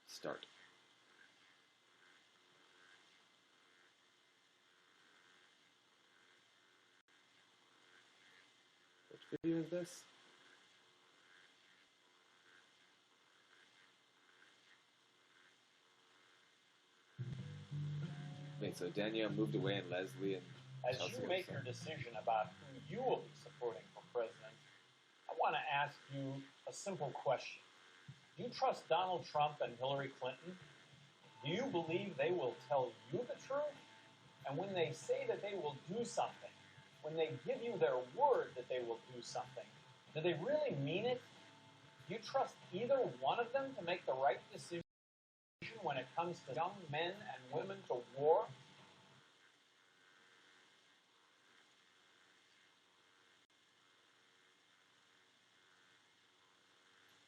Start. Which video is this? Wait, so Danielle moved away and Leslie and As Chelsea you make your decision about who you will be supporting for president, I want to ask you a simple question. Do you trust Donald Trump and Hillary Clinton? Do you believe they will tell you the truth? And when they say that they will do something, when they give you their word that they will do something, do they really mean it? Do you trust either one of them to make the right decision when it comes to young men and women to war?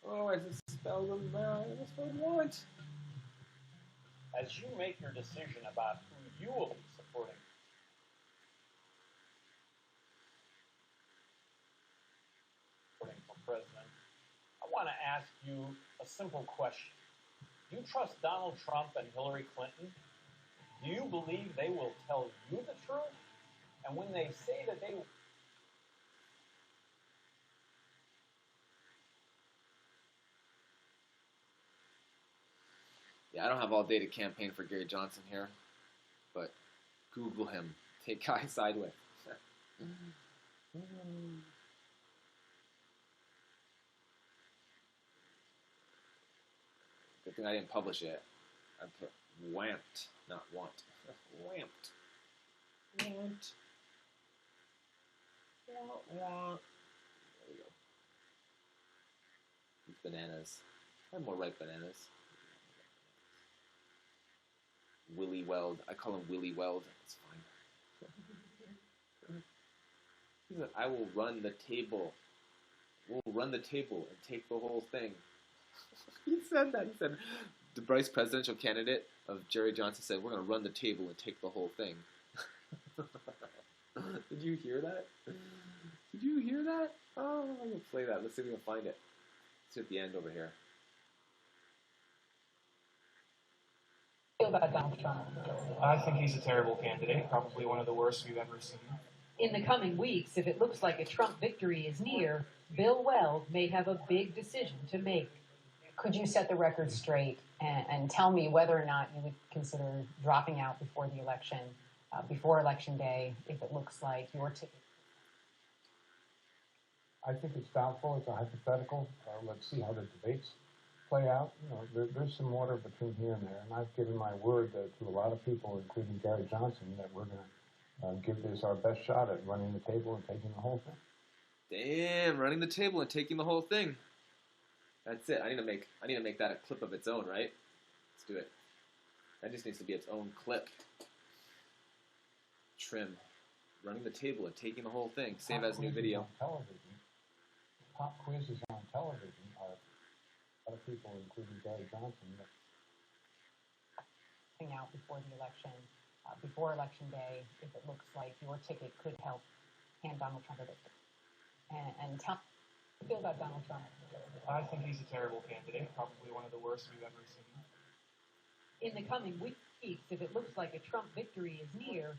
Oh, I just spelled them wrong. I spelled want. As you make your decision about who you will be supporting for president, I want to ask you a simple question. Do you trust Donald Trump and Hillary Clinton? Do you believe they will tell you the truth? And when they say that they will... Yeah, I don't have all day to campaign for Gary Johnson here, but Google him. Take guy sideways. Good thing I didn't publish it. I put wamped, not want. Wamped. Want. Want. There we go. These bananas. I have more ripe bananas. Willy Weld. I call him Willy Weld. It's fine. He said, I will run the table. We'll run the table and take the whole thing. He said that. He said, the vice presidential candidate of Jerry Johnson said, we're going to run the table and take the whole thing. Did you hear that? Did you hear that? Oh, I'm going to play that. Let's see if we can find it. It's at the end over here. About Donald Trump. I think he's a terrible candidate, probably one of the worst we've ever seen. In the coming weeks, if it looks like a Trump victory is near, Bill Weld may have a big decision to make. Could you set the record straight and tell me whether or not you would consider dropping out before the election, before Election Day, if it looks like your ticket? I think it's doubtful. It's a hypothetical. Let's see how the debates play out. You know, there's some water between here and there, and I've given my word to a lot of people, including Gary Johnson, that we're going to give this our best shot at running the table and taking the whole thing. Damn, running the table and taking the whole thing. That's it. I need to make that a clip of its own, right? Let's do it. That just needs to be its own clip. Trim. Running the table and taking the whole thing. Save as new video. Pop quizzes on television are other people, including Gary Johnson. Out before the election, before Election Day, if it looks like your ticket could help hand Donald Trump a victory. And tell me how you feel about Donald Trump. I think he's a terrible candidate, probably one of the worst we've ever seen. In the coming weeks, if it looks like a Trump victory is near,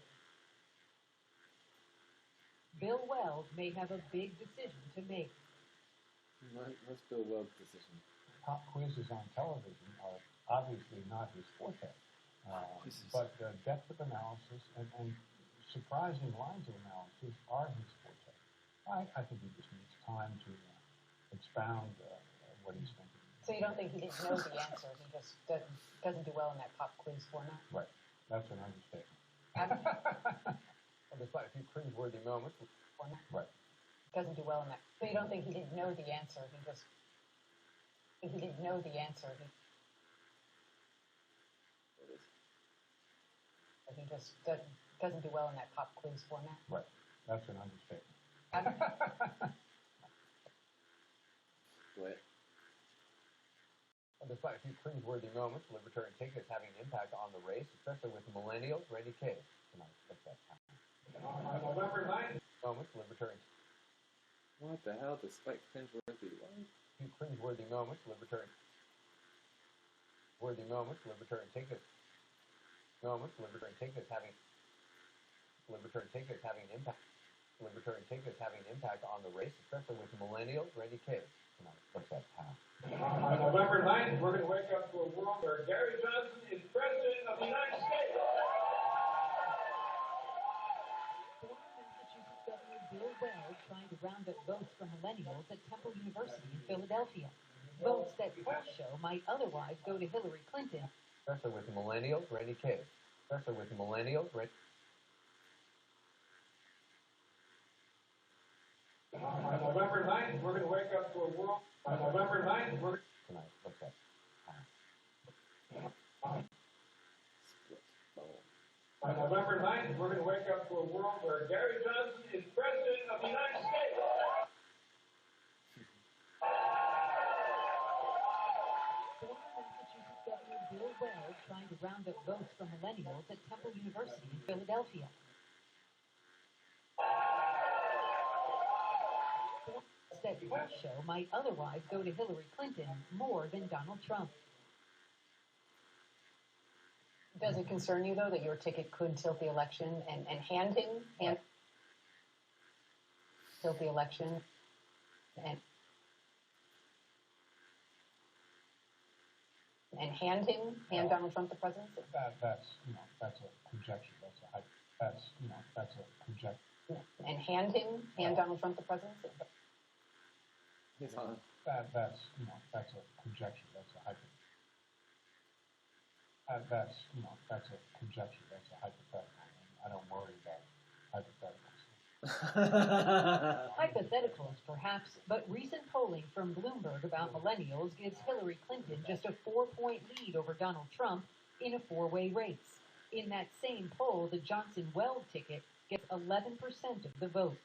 Bill Weld may have a big decision to make. What's Bill Weld's decision? Pop quizzes on television are obviously not his forte. But depth of analysis and surprising lines of analysis are his forte. I think he just needs time to expound what he's thinking. So you don't think he didn't know the answer? He just doesn't do well in that pop quiz format? Right. That's an understatement. Well, despite a few cringeworthy moments. Right. Doesn't do well in that. So you don't think he didn't know the answer? He didn't know the answer. He just doesn't do well in that pop quiz format. Right. That's an understatement. What? Well, despite a few cringeworthy moments, libertarian take is having an impact on the race, especially with millennials. Randy Cave tonight. What's that time? On November 9th. Moments, libertarian. What the hell? Despite cringeworthy, what? Few cringeworthy moments, libertarian. Worthy moments, libertarian take it. Moments, libertarian take is having. Libertarian take is having an impact. Libertarian take is having an impact on the race, especially with millennials. Randy Cave tonight. What's that time? On November 9th, we're going to wake up to a world where Gary Johnson is president of the United States. Massachusetts Governor Bill Weld trying to round up votes from millennials at Temple University in Philadelphia. Votes that polls show might otherwise go to Hillary Clinton. Especially with millennials, Randy Cave. Especially with millennials, On November 9th, we're going to wake up to a world. On November 9th, we're tonight. What's that? On November 9th, we're going to wake up to a world where Gary Johnson is president of the United States. Massachusetts Governor Bill Weld trying to round up votes from millennials at Temple University in Philadelphia. That polls show might otherwise go to Hillary Clinton more than Donald Trump. Does it concern you, though, that your ticket could tilt the election and hand tilt the election and hand Donald Trump the presidency? That's a projection. That's a hype. That's a projection. And hand Donald Trump the presidency? That's a projection. That's a hyper. That's a projection. That's a hypothetical. I don't worry about hypotheticals. Hypotheticals, perhaps, but recent polling from Bloomberg about millennials gives Hillary Clinton just a 4-point lead over Donald Trump in a four-way race. In that same poll, the Johnson-Weld ticket gets 11% of the vote.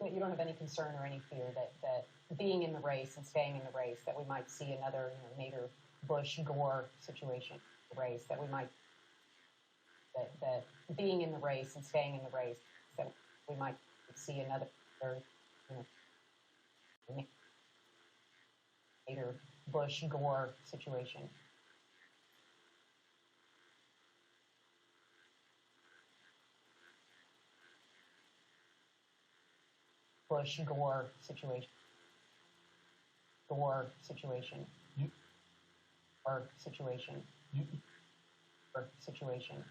But you don't have any concern or any fear that being in the race and staying in the race, that we might see another Nader Bush-Gore situation race, that we might that being in the race and staying in the race, that we might see another Nader Bush-Gore situation. Bush-Gore situation. Gore situation. Or situation. Or situation.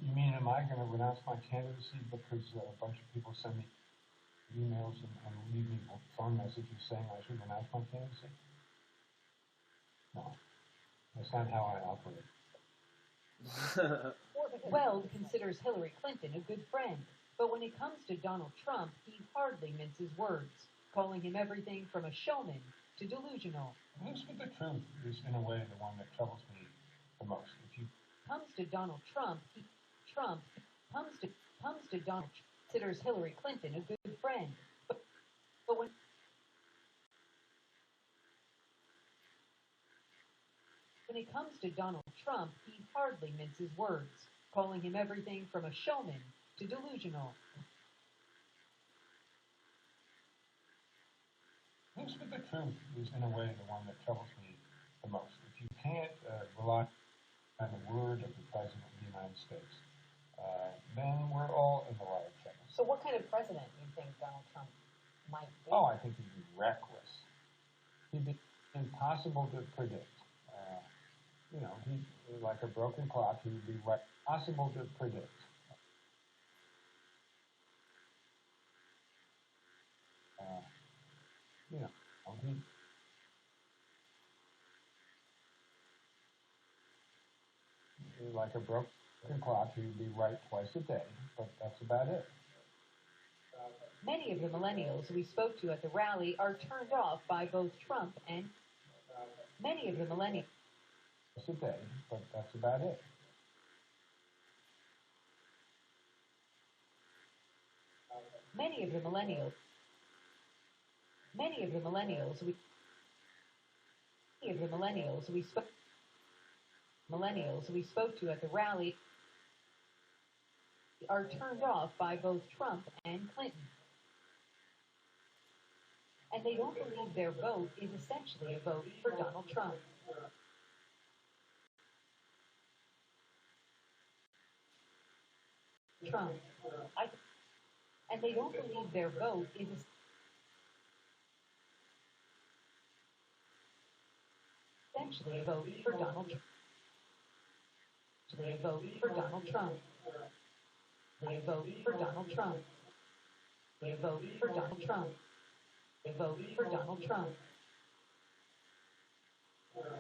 You mean, am I going to renounce my candidacy because a bunch of people send me emails and leave me phone messages saying I should renounce my candidacy? No. That's not how I operate. Weld considers Hillary Clinton a good friend, but when it comes to Donald Trump, he hardly minces words, calling him everything from a showman to delusional. Looks like the truth is, in a way, the one that troubles me the most. If you comes to Donald Trump, Donald considers Hillary Clinton a good friend, but when it comes to Donald Trump, he hardly minces words, calling him everything from a showman to delusional. Looks like the truth is, in a way, the one that troubles me the most. If you can't rely on the word of the President of the United States, then we're all in the right of trouble. So what kind of president do you think Donald Trump might be? Oh, I think he'd be reckless. He'd be impossible to predict. He'd like a broken clock. He would be impossible to predict. like a broken clock, he'd be right twice a day, but that's about it. Many of the millennials we spoke to at the rally are turned off by both Trump and many of the millennials. Twice a day, but that's about it. Many of the millennials we spoke to at the rally are turned off by both Trump and Clinton. And they don't believe their vote is essentially a vote for Donald Trump. And they don't believe their vote is essentially a vote for Donald Trump. A vote for Donald Trump. A vote for Donald Trump. A vote for Donald Trump. A vote for Donald Trump.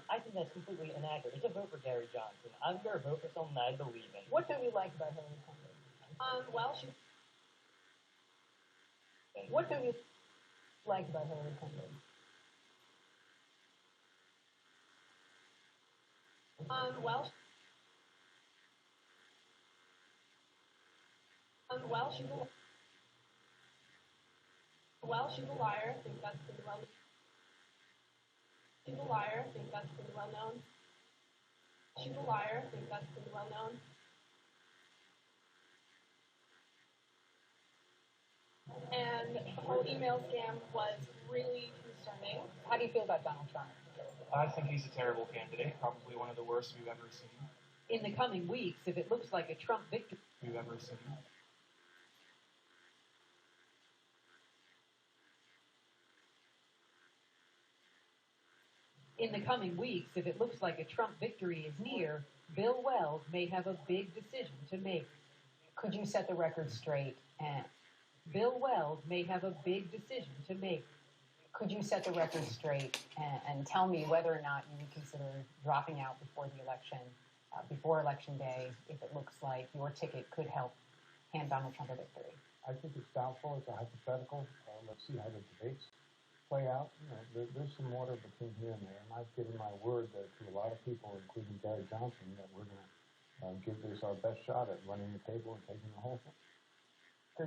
I think that's completely inaccurate. It's a vote for Gary Johnson. I'm going to vote for someone I believe in. What don't you like about Hillary Clinton? What don't you like about Hillary Clinton? She's a liar. I think that's pretty well. She's a liar. I think that's pretty well known. She's a liar. I think that's pretty well known. And the whole email scam was really concerning. How do you feel about Donald Trump? I think he's a terrible candidate, probably one of the worst we've ever seen. In the coming weeks, if it looks like a Trump victory, We've ever seen. in the coming weeks, if it looks like a Trump victory is near, Bill Weld may have a big decision to make. Could you set the record straight? And Bill Weld may have a big decision to make. Could you set the record straight and tell me whether or not you would consider dropping out before the election, before Election Day, if it looks like your ticket could help hand Donald Trump a victory? I think it's doubtful. It's a hypothetical. Let's see how the debates play out. There's some water between here and there, and I've given my word that to a lot of people, including Gary Johnson, that we're going to give this our best shot at running the table and taking the whole thing.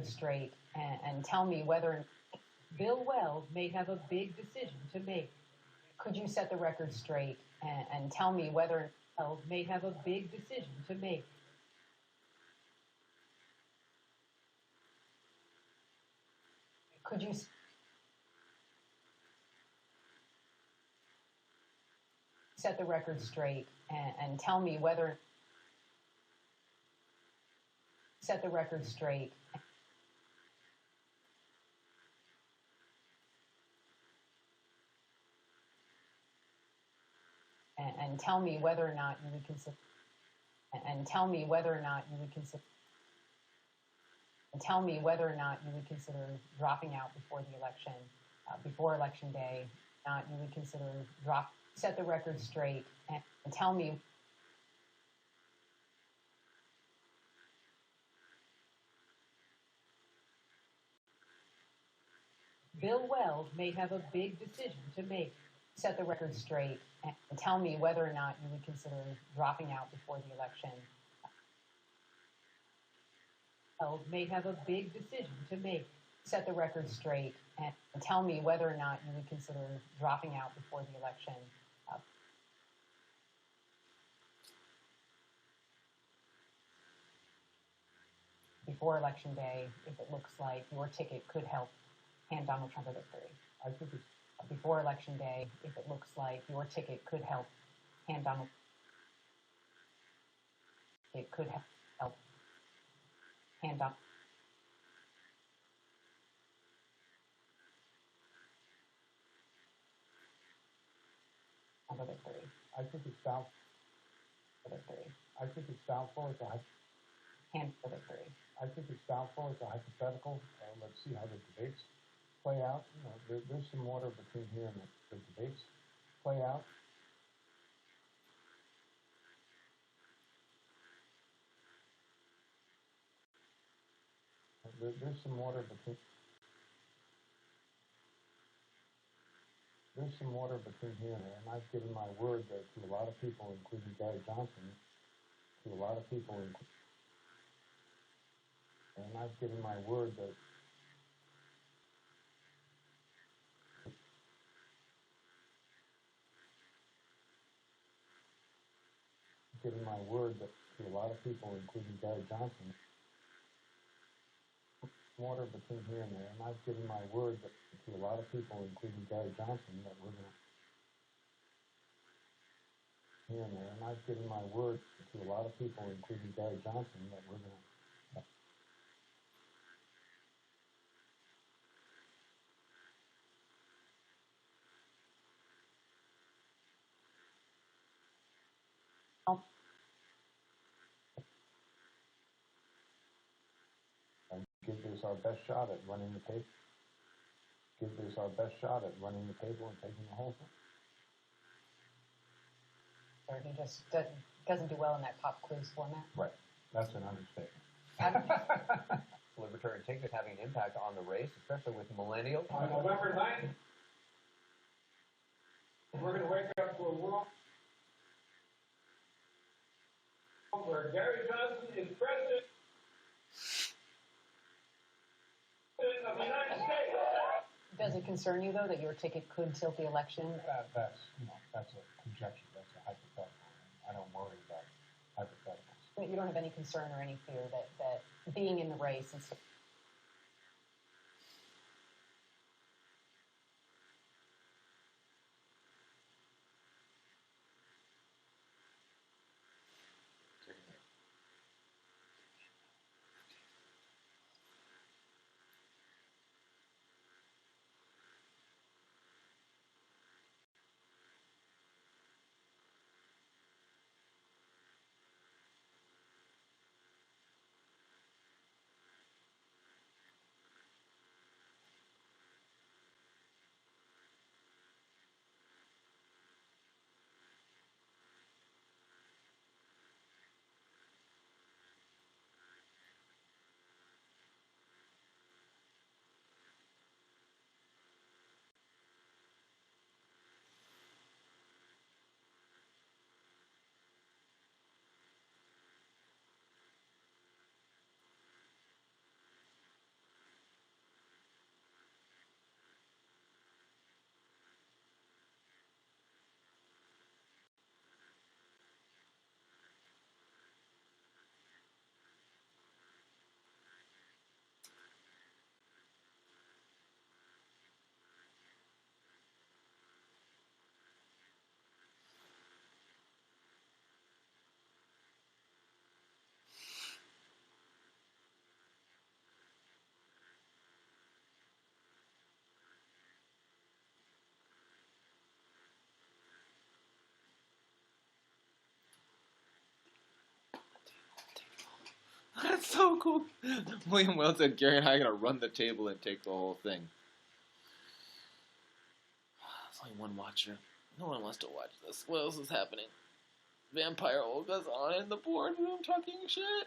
Straight and tell me whether Bill Weld may have a big decision to make. Could you set the record straight and tell me whether Weld may have a big decision to make. Could you set the record straight and tell me whether set the record straight and tell me whether or not you would consider and tell me whether or not you would consider and tell me whether or not you would consider dropping out before the election, before Election Day, not you would consider set the record straight and tell me Bill Weld may have a big decision to make. Set the record straight and tell me whether or not you would consider dropping out before the election. Weld may have a big decision to make. Set the record straight and tell me whether or not you would consider dropping out before the election. Before Election Day, if it looks like your ticket could help hand Donald Trump a victory. I think it's before Election Day, if it looks like your ticket could help hand Donald it could help hand Donald a victory. I think it's doubtful. Victory. I think it's doubtful. It's a hand a victory. I think it's doubtful. It's a hypothetical. Let's see how the debates play out. There's some water between here and the debates play out. there's some water between. There's some water between here and there, and I've given my word that to a lot of people, including Gary Johnson, to a lot of people, and I've given my word that. Given my word that to a lot of people, including Gary Johnson, water between here and there, and I've given my word that to a lot of people, including Gary Johnson, that we're going to here and there, and I've given my word to a lot of people, including Gary Johnson, that we're going to. And give this our best shot at running the table. Give this our best shot at running the table and taking the whole thing. Or he just doesn't do well in that pop quiz format. Right. That's an understatement. Libertarian ticket is having an impact on the race, especially with millennials. On November 9th, we're going to wake up to a world where Gary Johnson is president of the United States. Does it concern you, though, that your ticket could tilt the election? That's a conjecture. That's a hypothetical. I don't worry about hypotheticals. But you don't have any concern or any fear that being in the race and stuff. That's so cool. William Wells said, Gary and I are going to run the table and take the whole thing. There's only one watcher. No one wants to watch this. What else is happening? Vampire Olga's on in the boardroom talking shit.